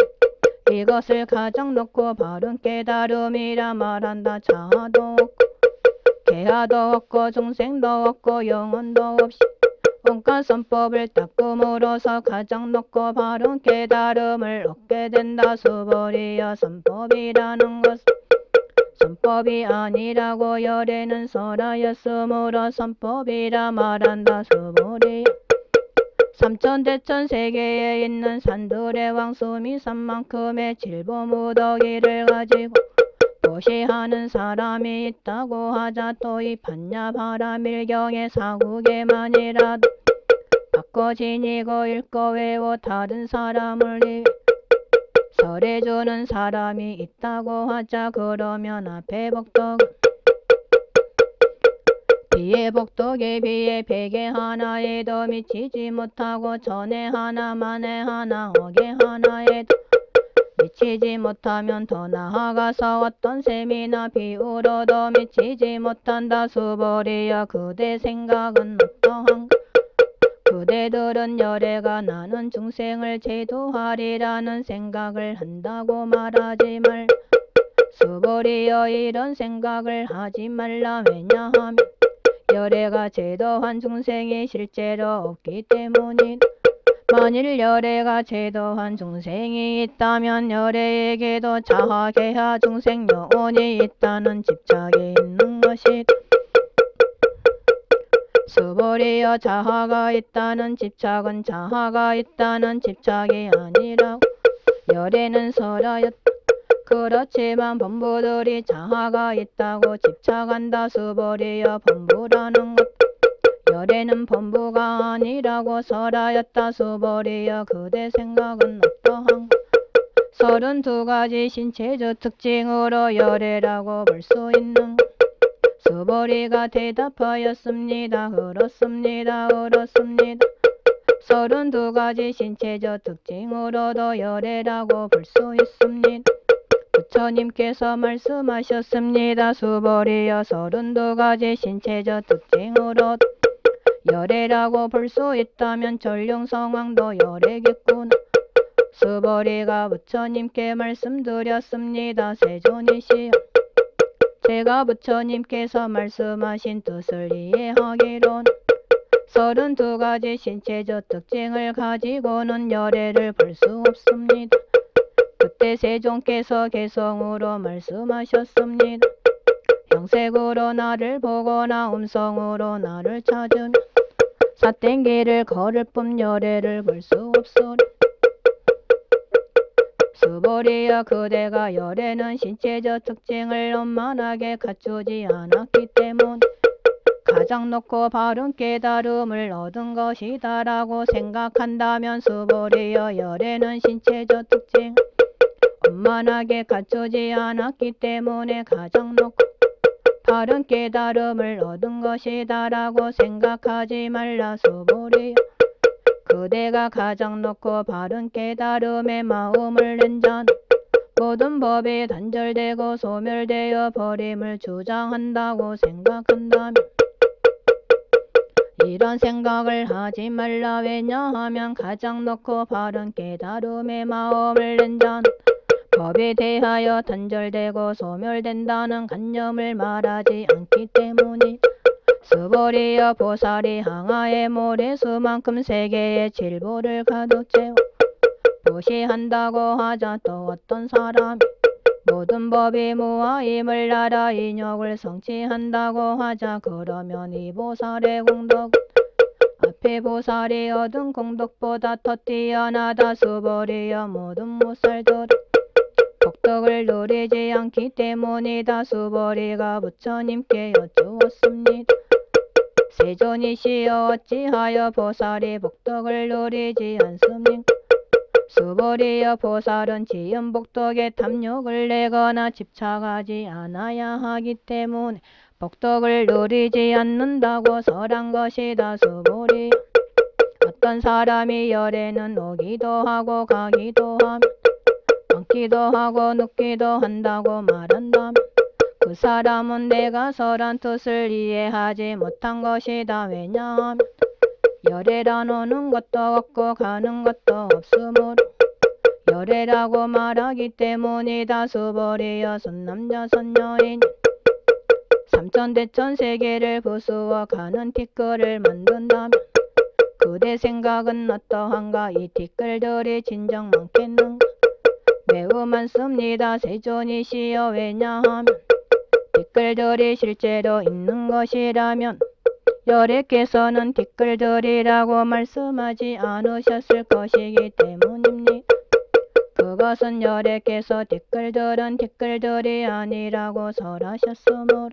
이것을 가장 높고 바른 깨달음이라 말한다. 자아도 없고 개하도 없고 중생도 없고 영혼도 없이 온갖 선법을 닦음으로써 가장 높고 바른 깨달음을 얻게 된다. 수보리여 선법이라는 것은 선법이 아니라고 열애는 설하였으므로 선법이라 말한다. 수보리여 삼천대천 세계에 있는 산들의 왕수미 산만큼의 질보무더기를 가지고 도시하는 사람이 있다고 하자. 또 이 반야바라밀경의 사국에만이라도 바꿔 지니고 읽고 외워 다른 사람을 위해 설해주는 사람이 있다고 하자. 그러면 앞에 복덕은 뒤에 복덕에 비해 베개 하나에도 미치지 못하고 전에 하나 만에 하나 어게 하나에도 미치지 못하면 더 나아가서 어떤 셈이나 비유로도 미치지 못한다. 수보리여 그대 생각은 어떠한가. 그대들은 열애가 나는 중생을 제도하리라는 생각을 한다고 말하지 말라. 수보리여 이런 생각을 하지 말라. 왜냐하면 열애가 제도한 중생이 실제로 없기 때문이다. 만일 열애가 제도한 중생이 있다면 열애에게도 자하, 개하, 중생, 영혼이 있다는 집착이 있는 것이다. 수보리여 자하가 있다는 집착은 자하가 있다는 집착이 아니라고 열애는 설하였다. 그렇지만 범부들이 자하가 있다고 집착한다. 수보리여 범부라는 것 열애는 본부가 아니라고 설하였다. 수보리여 그대 생각은 어떠한가? 32가지 신체적 특징으로 열애라고 볼 수 있는가? 수보리가 대답하였습니다. 그렇습니다. 그렇습니다. 32가지 신체적 특징으로도 열애라고 볼 수 있습니다. 부처님께서 말씀하셨습니다. 수보리여 32가지 신체적 특징으로 열애라고 볼 수 있다면 전룡성왕도 열애겠구나. 수보리가 부처님께 말씀드렸습니다. 세존이시여, 제가 부처님께서 말씀하신 뜻을 이해하기로는 32가지 신체적 특징을 가지고는 열애를 볼 수 없습니다. 그때 세존께서 개성으로 말씀하셨습니다. 형색으로 나를 보거나 음성으로 나를 찾으면 사땡기를 걸을 뿐 열애를 볼 수 없소리. 수보리여 그대가 열애는 신체적 특징을 원만하게 갖추지 않았기 때문에 가장 높고 바른 깨달음을 얻은 것이다 라고 생각한다면 수보리여 열애는 신체적 특징을 원만하게 갖추지 않았기 때문에 가장 높고 바른 깨달음을 얻은 것이다 라고 생각하지 말라. 수보리여 그대가 가장 높고 바른 깨달음의 마음을 낸 자는 모든 법이 단절되고 소멸되어 버림을 주장한다고 생각한다면 이런 생각을 하지 말라. 왜냐하면 가장 높고 바른 깨달음의 마음을 낸 자는 법에 대하여 단절되고 소멸된다는 관념을 말하지 않기 때문이. 수보리여 보살이 항아의 모래수만큼 세계의 질보를 가득 채워 보시한다고 하자 또 어떤 사람이 모든 법이 무아임을 알아 인욕을 성취한다고 하자 그러면 이 보살의 공덕은 앞에 보살이 얻은 공덕보다 더 뛰어나다. 수보리여 모든 보살들은 복덕을 누리지 않기 때문이다. 수보리가 부처님께 여쭈었습니다. 세존이시여 어찌하여 보살이 복덕을 누리지 않습니까? 수보리여 보살은 지은 복덕에 탐욕을 내거나 집착하지 않아야 하기 때문에 복덕을 누리지 않는다고 설한 것이다. 수보리여 어떤 사람이 열애는 오기도 하고 가기도 하며 먹기도 하고 눕기도 한다고 말한다면 그 사람은 내가 설한 뜻을 이해하지 못한 것이다. 왜냐하면 열애란 오는 것도 없고 가는 것도 없으므로 열애라고 말하기 때문이다. 수보리여 선남자 선여인 삼천대천 세계를 부수어 가는 티끌을 만든다면 그대 생각은 어떠한가? 이 티끌들이 진정 많겠는가? 매우 많습니다. 세존이시여 왜냐하면 티끌들이 실제로 있는 것이라면 열애께서는 티끌들이라고 말씀하지 않으셨을 것이기 때문입니다. 그것은 열애께서 티끌들은 티끌들이 아니라고 설하셨으므로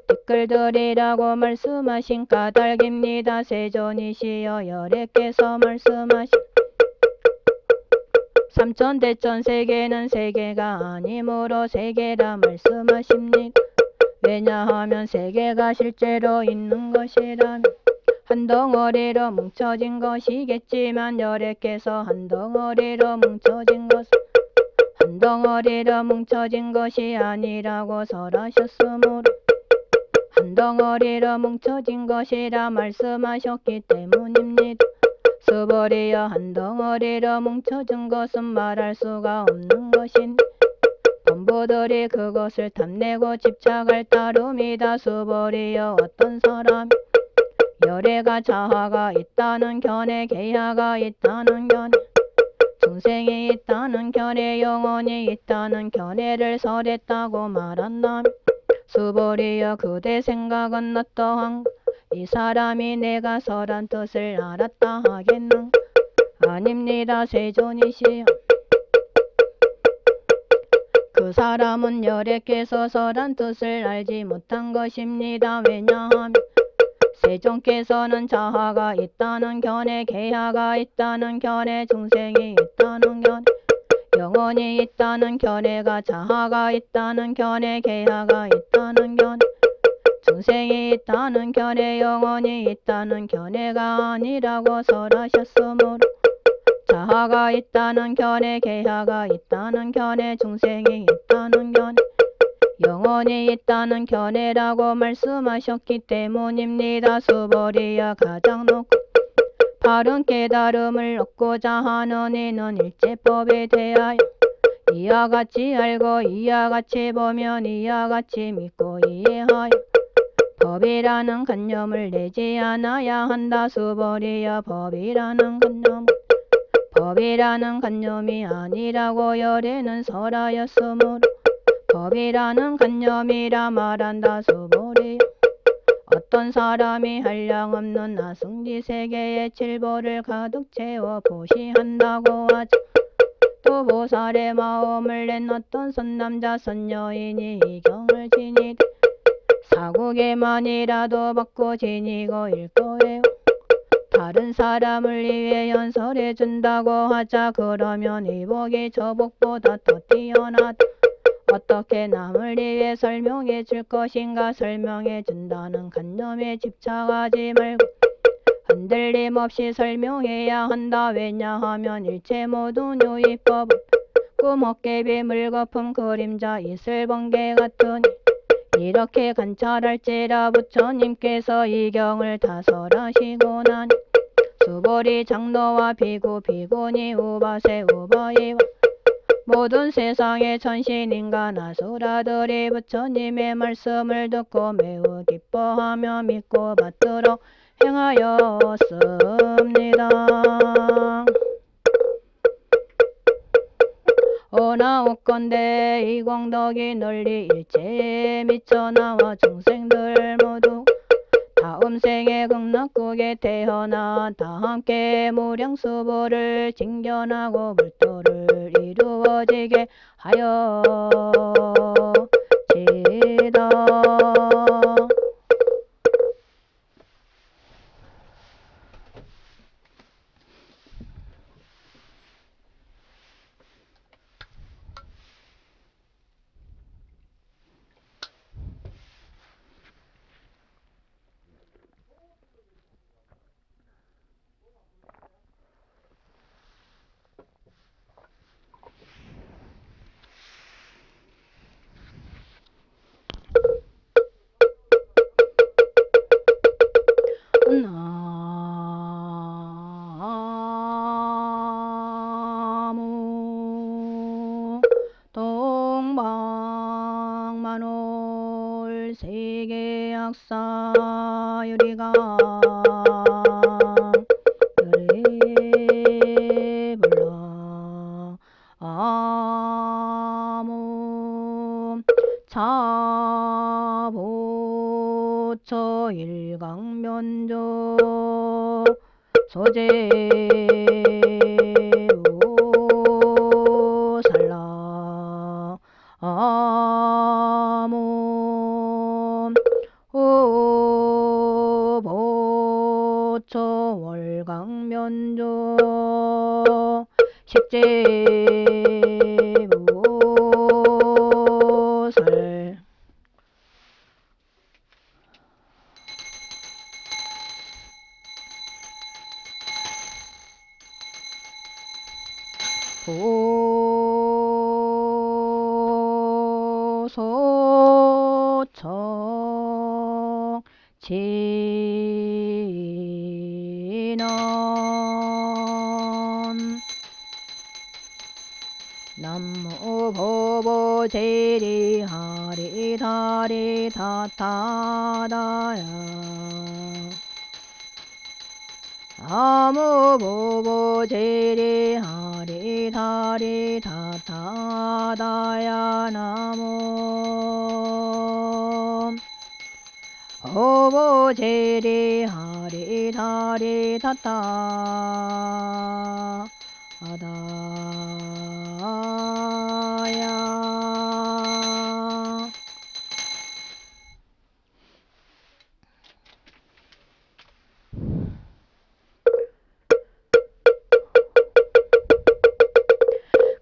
티끌들이라고 말씀하신 까닭입니다. 세존이시여 열애께서 말씀하신 삼천대천 세계는 세계가 아니므로 세계라 말씀하십니다. 왜냐하면 세계가 실제로 있는 것이라면 한 덩어리로 뭉쳐진 것이겠지만 열애께서 한 덩어리로 뭉쳐진 것은 한 덩어리로 뭉쳐진 것이 아니라고 설하셨으므로 한 덩어리로 뭉쳐진 것이라 말씀하셨기 때문입니다. 수보리여 한 덩어리로 뭉쳐진 것은 말할 수가 없는 것인데 본부들이 그것을 탐내고 집착할 따름이다. 수보리여 어떤 사람이 열애가 자아가 있다는 견해 계야가 있다는 견해 중생이 있다는 견해 영혼이 있다는 견해를 설했다고 말한다면 수보리여 그대 생각은 어떠한가? 이 사람이 내가 설한 뜻을 알았다 하겠는가? 아닙니다. 세존이시여 그 사람은 열애께서 설한 뜻을 알지 못한 것입니다. 왜냐하면 세존께서는 자하가 있다는 견해, 계하가 있다는 견해, 중생이 있다는 견해, 영혼이 있다는 견해가 자하가 있다는 견해, 계하가 있다는 견해, 중생이 있다는 견해, 영혼이 있다는 견해가 아니라고 설하셨으므로 자하가 있다는 견해, 계하가 있다는 견해, 중생이 있다는 견해, 영혼이 있다는 견해라고 말씀하셨기 때문입니다. 수보리야 가장 높고 바른 깨달음을 얻고자 하는 이는 일제법에 대하여 이와 같이 알고 이와 같이 보면 이와 같이 믿고 이해하여 법이라는 관념을 내지 않아야 한다. 수보리야 법이라는 관념이 아니라고 열에는 설하였으므로 법이라는 관념이라 말한다. 수보리야 어떤 사람이 한량없는 나승지 세계의 칠보를 가득 채워 보시한다고 하죠. 또 보살의 마음을 낸 어떤 선남자 선여인이 이 경을 지니되 사국에만이라도 받고 지니고 일거해요. 다른 사람을 위해 연설해 준다고 하자. 그러면 이 복이 저 복보다 더 뛰어나다. 어떻게 남을 위해 설명해 줄 것인가. 설명해 준다는 관념에 집착하지 말고 흔들림 없이 설명해야 한다. 왜냐하면 일체 모든 유의법은 꿈헛개비 물거품 그림자 이슬번개 같으니 이렇게 관찰할지라. 부처님께서 이 경을 다 설하시고 나니 수보리 장로와 비구 비구니 우바세 우바이와 모든 세상의 천신인간 아수라들이 부처님의 말씀을 듣고 매우 기뻐하며 믿고 받들어 행하였습니다. 오나옵건대 이 공덕이 널리 일체에 미쳐나와 중생들 모두 다음 생에 극락국에 태어나 다 함께 무량수보를 징견하고 불도를 이루어지게 하여지이다. 나무 동방만올 세계약사 유리강 유리불라 아무 자보처 일강면조 소제우살라 아무 보처 월강면조 식제무살 보소청 진원 남무 보보 제리 하리 다리 타타다야 아무 보보 제리 하리 다리 타타다야 나무 보보 제리 하리 다리 타타다야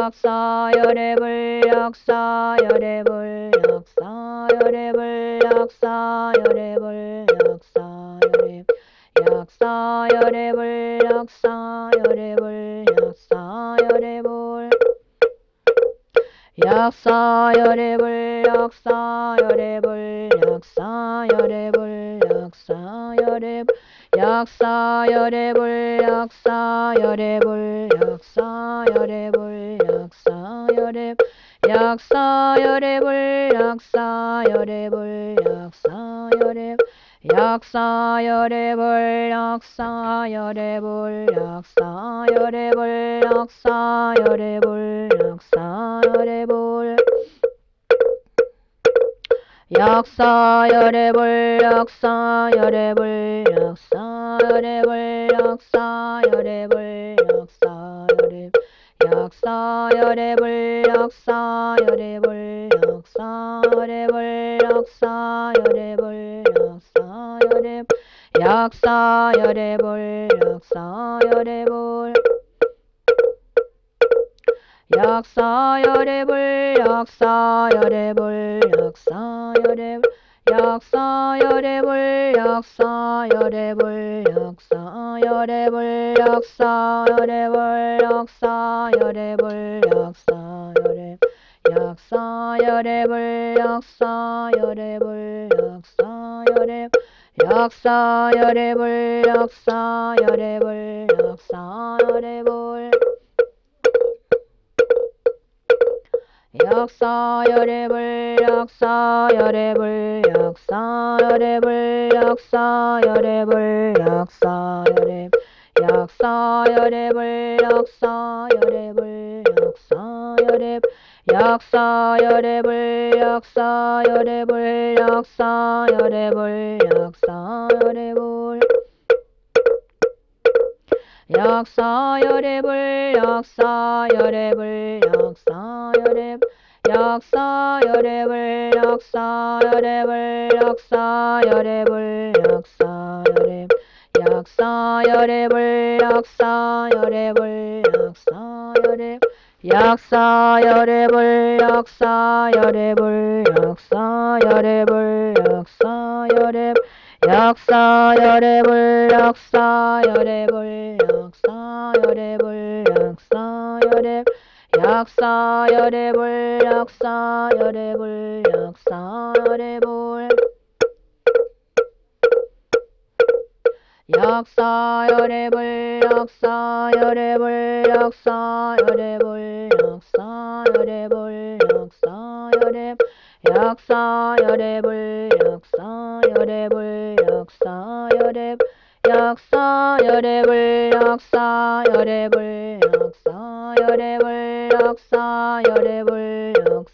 약사열애불 약사열애불 약사열애불 약사열애불 약사열애 약사열애불 약사열애불 약사열애불 약사열애불 약사열애불 약사열애불 약사열애 약사열애불 약사열애불 약사열애불 약사열애 약사열애불 약사열애불 약사열애 약사열애불 약사열애불 약사열애불 약사열애불 약사열애불 약사열애불 약사열애불 약사열애불 약사열애불 약사열애 약사열애불 약사열애불 약사열애불 약사열애불 약사열애 약사열애불 약사열애불 약사열애불 약사열애불 약사열애 약사열애불 약사열애불 약사열애불 약사열애불 약사열애불 약사열애 약사열애불 약사열애불 약사열애 약사열애불 약사열애불 약사열애불 약사열애불 약사열애불 약사열애불 약사열애불 약사열애 약사열애불 약사열애불 약사열애 약사열애불 약사열애불 약사열애불 약사열애불 약사열애불 약사열애불 약사열애 약사열애불 약사열애불 약사열애불 약사열애 약사열애불 약사열애불 약사열애 약사열애불 약사열애불 약사열애불 약사열애 약사열애불 약사열애불 약사열애불 약사열애 약사열애불 약사열애불 약사열애불 약사열애불 약사열애불 약사열애불 약사열애불 약사열애 약사열애불 약사열애불 약사열애 약사열애불 약사열애불 약사열애불 약사열애불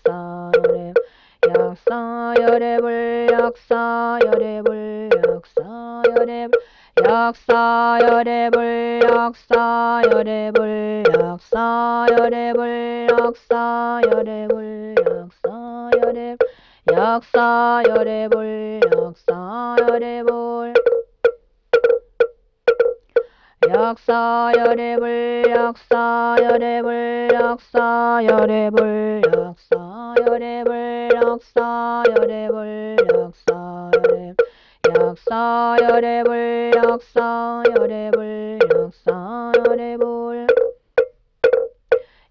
약사열애 약사열애불 약사열애불 약사열애 약사열애불 약사열애불 약사열애불 약사열애불 약사열애 약사열애불 약사열애불 약사열애불 약사열애불 약사열애불 약사열애불 약사열애불 약사열애 약사열애불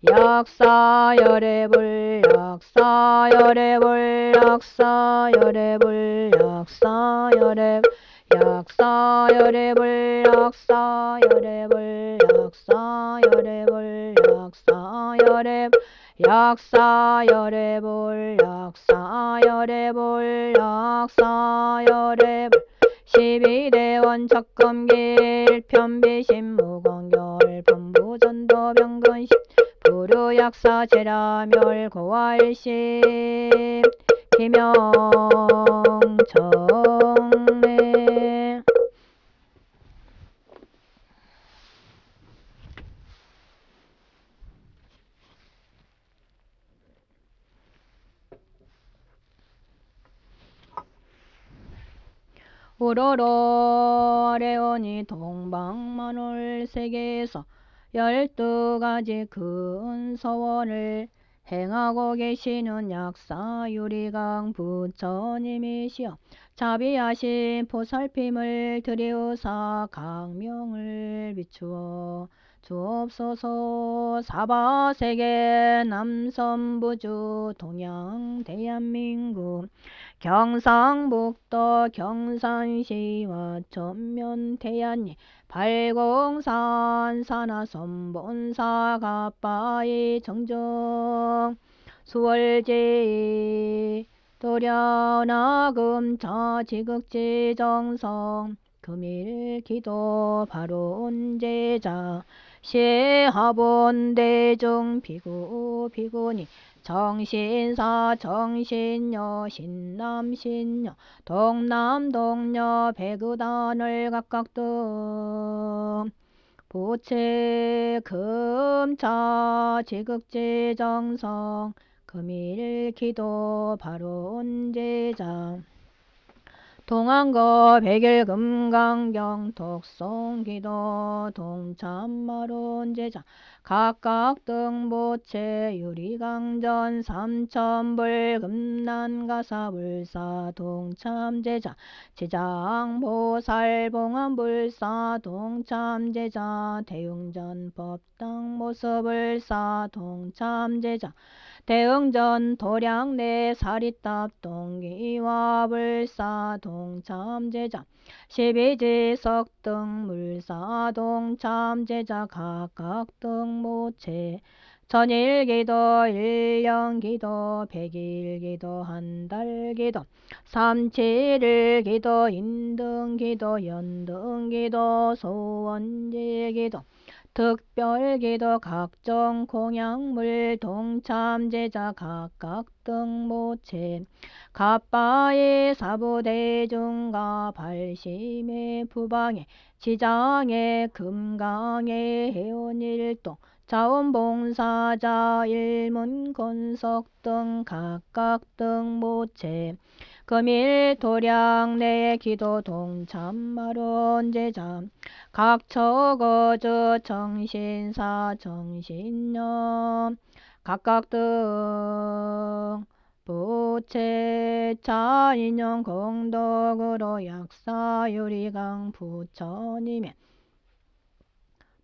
약사열애불 약사열애불 약사열애불 약사열애불 약사열애불 약사열애 약사열애불 약사열애불 약사열애불 약사열애 약사열애불 약사열애불 약사열애불 12대원 적금길 편비신무공결 분부전도병근신 부르약사 제라멸 고활심 김영정매 우러러 아래오니 동방만월 세계에서 12가지 큰 서원을 행하고 계시는 약사유리강 부처님이시여 자비하신 보살핌을 드리우사 강명을 비추어 주옵소서. 사바세계 남선부주 동양 대한민국 경상북도 경산시와 전면 대안리 발공산 산하선본사 가빠이 정정 수월제이 도련하금 지극지 정성 금일 기도 바론 제자 시하본 대중 비구 비구니 정신사 정신녀 신남 신녀 동남 동녀 배구단을 각각 등 보채 금차 지극지 정성 금일 기도 바론 제자 동안거 백일 금강경 독송기도 동참마론 제자 각각 등보채 유리강전 삼천불 금난가사불사 동참제자 지장보살 봉안불사 동참제자 대웅전 법당 모습불사 동참제자 대흥전 도량내 사리탑 동기와 불사 동참제자 12지석 등 물사 동참제자 각각 등모체 전일기도 일령기도 백일기도 한달기도 삼칠일기도 인등기도 연등기도 소원제기도 특별기도 각종 공약물 동참제자 각각 등모체 갑바의 사부대중가 발심의 부방의 지장의 금강의 해온일동 자원봉사자 일문건석 등 각각 등모체 금일 도량내 기도 동참마론 제자 각처거주 정신사 정신녀 각각 등 부채 자인용 공덕으로 약사유리강 부처님의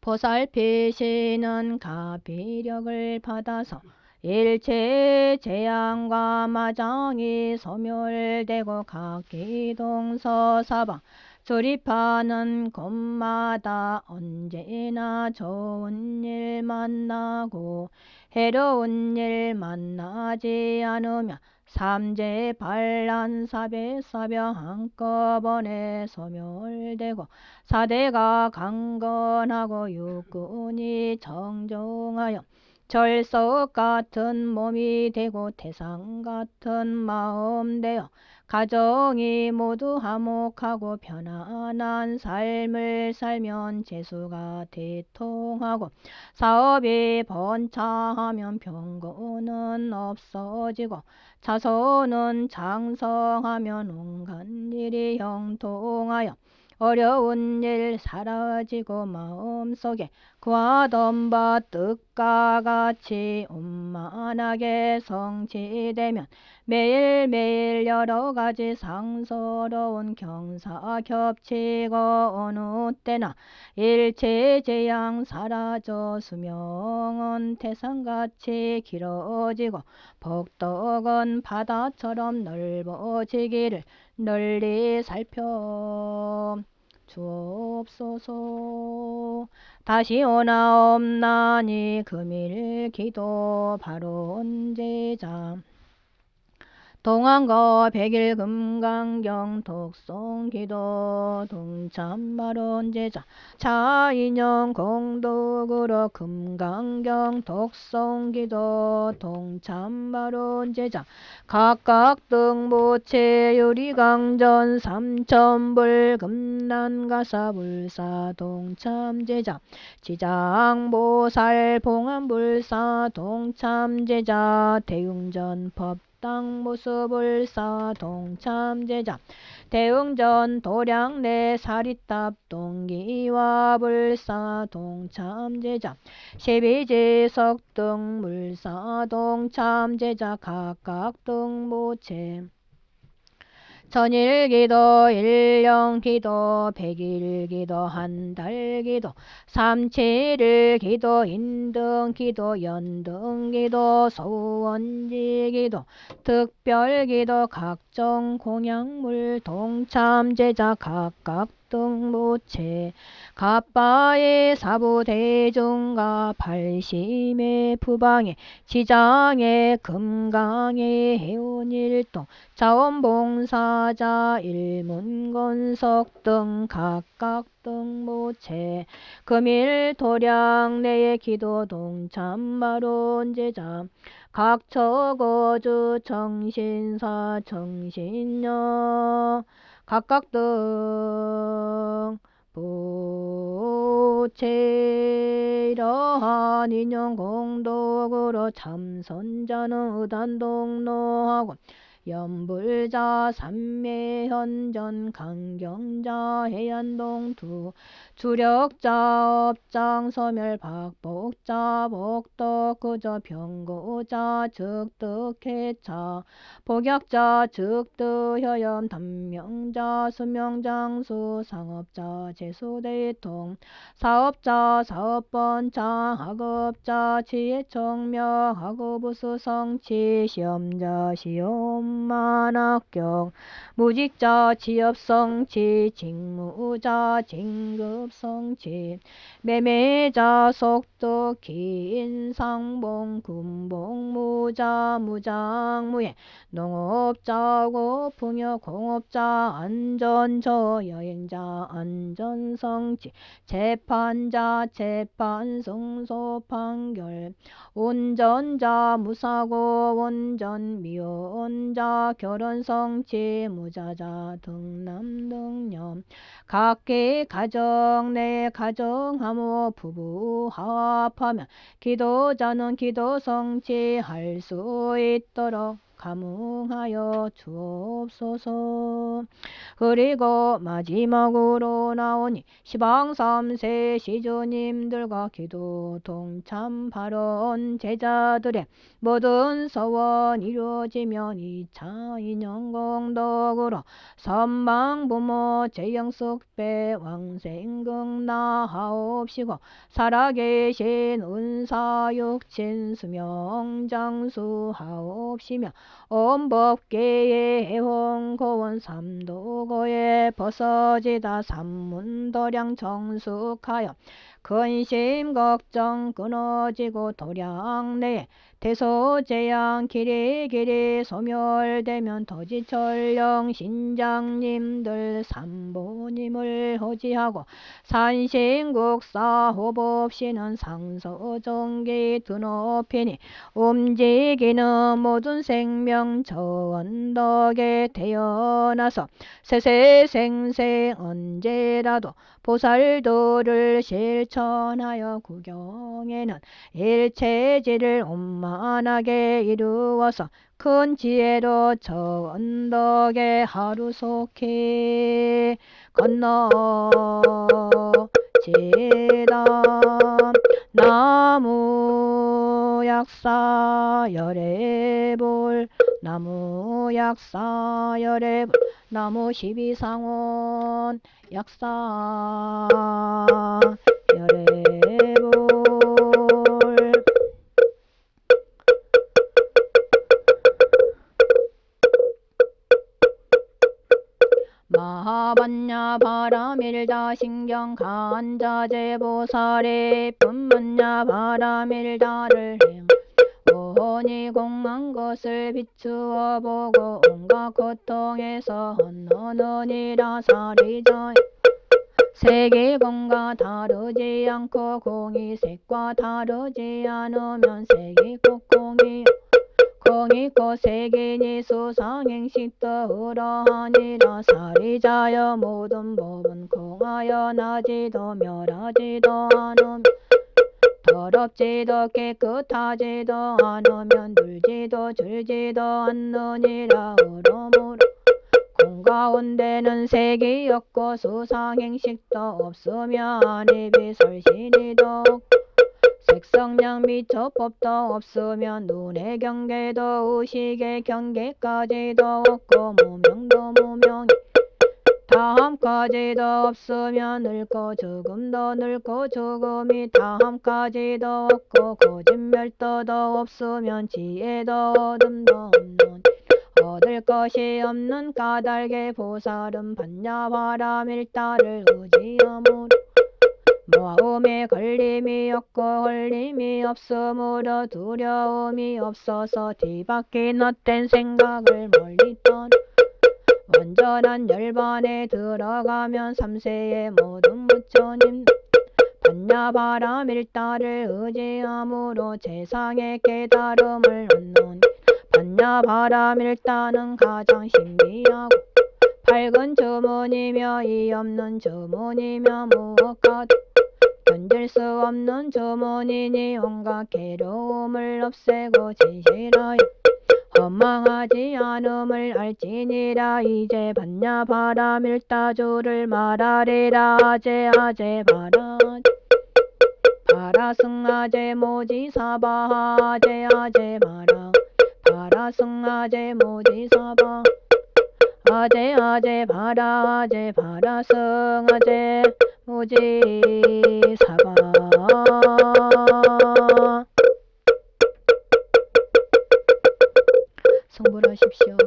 보살피시는 가비력을 받아서 일체 재앙과 마장이 소멸되고 각기동서사방 조립하는 곳마다 언제나 좋은 일 만나고 해로운 일 만나지 않으며 삼재 반란 사배사병 한꺼번에 소멸되고 사대가 강건하고 육군이 정정하여 절석 같은 몸이 되고 태상 같은 마음 되어 가정이 모두 화목하고 편안한 삶을 살면 재수가 대통하고 사업이 번창하면 병고는 없어지고 자손은 장성하면 온갖 일이 형통하여 어려운 일 사라지고 마음속에 구하던 바 뜻과 같이 원만하게 성취되면 매일매일 여러가지 상서로운 경사 겹치고 어느 때나 일체재앙 사라져 수명은 태산같이 길어지고 복덕은 바다처럼 넓어지기를 널리 살펴 주옵소서. 다시 오나옵나니 금일 기도 바론 제자 동안거 백일 금강경 독송기도 동참마론 제자 차인영 공덕으로 금강경 독송기도 동참마론 제자 각각 등보채 유리강전 삼천불 금난가사불사 동참제자 지장보살 봉안불사 동참제자 대웅전 법당 모습불사 동참제자 대응전 도량내 사리탑 동기와 불사 동참제자 십이지석 물사 동참제자 각각 등모체 천일기도 일령기도 백일기도 한달기도 삼칠일기도 인등기도 연등기도 소원지기도 특별기도 각종 공양물 동참제자 각각 등모체 갑바의 사부대중가 팔심의 부방에 지장의 금강의 해운일동 자원봉사자 일문건석 등 각각 등모체 금일 도량내의 기도 동참마론제자 각처거주 정신사 정신녀 각각 등 부채 이러한 인연 공덕으로 참선자는 의단동로하고 연불자 삼매현전 강경자 해안동두 주력자 업장 서멸 박복자 복덕 그저 병고자 즉득해차 복약자 즉득혀염 단명자 수명장수 상업자 재수대통 사업자 사업번창 학업자 지혜청명 학업우수성취 시험자 시험 만학경 무직자 취업성취 직무자 진급성취 매매자 속득 기인상봉 군봉 무자 무장무예 농업자 고풍여 공업자 안전저 여행자 안전성취 재판자 재판 승소 판결 운전자 무사고 운전 미혼자 결혼성취 무자자 등남등념 각기 가정 내 가정하모 부부합하면 기도자는 기도성취할 수 있도록 감응하여 주옵소서. 그리고 마지막으로 나오니 시방 3세 시주님들과 기도 동참 발언 제자들의 모든 서원 이루어지면 2차 인연공덕으로 선망부모 재영숙배 왕생극나하옵시고 살아계신 은사육친 수명장수하옵시며 엄법계의 해홍고원 삼도고에 벗어지다 삼문도량 정숙하여 근심 걱정 끊어지고 도량내에 대소재양 길이 소멸되면 도지철령 신장님들 삼보님을 호지하고 산신국사 호법시는 상서정기 드높이니 움직이는 모든 생명 저 언덕에 태어나서 세세생생 언제라도 보살도를 실천하여 구경에는 일체지를 원만하게 이루어서 큰 지혜로 저 언덕에 하루속히 건너지다. 나무 약사 열애볼 나무 약사 열애볼 나무 12상원 약사 열애볼 마하반야 바라밀다 신경 간자재 보살의 분문야 바라밀다를 행 오니 공한 것을 비추어 보고 온갖 고통에서 헌너느니라 사리자 색이 공과 다르지 않고 공이 색과 다르지 않으면 색이 꼭 공이 공이고 색이니 수상행식도 그러하니라 사리자여 모든 법은 공하여 나지도 멸하지도 않으면 더럽지도 깨끗하지도 않으면 늘지도 줄지도 않느니라 그러므로 공가운데는 색이 없고 수상행식도 없으며 안입이 설신이도 없고 색성량 미처법도 없으면 눈의 경계도 의식의 경계까지도 없고 무명도 무명이 다함까지도 없으면 늙고 죽음도 늙고 죽음이 다함까지도 없고 거짓멸도도 없으면 지혜도 어둠도 없는 얻을 것이 없는 까닭의 보살은 반야바라밀다를 의지함으로 마음에 걸림이 없고 걸림이 없으므로 두려움이 없어서 뒤바뀐 헛된 생각을 멀리 떠나 완전한 열반에 들어가면 삼세의 모든 부처님 반야바라밀다를 의지함으로 세상의 깨달음을 얻는 반야바라밀다는 가장 신비하고 밝은 주문이며 이 없는 주문이며 무엇과도 견딜 수 없는 주문이니 온갖 괴로움을 없애고 진실하여 허망하지 않음을 알지니라. 이제 반야바라밀다주를 말하리라. 아제 바라승아제 모지사바 아제 바라 바라승아제 모지사바 아제 바라승아제 모지사바. 성불하십시오.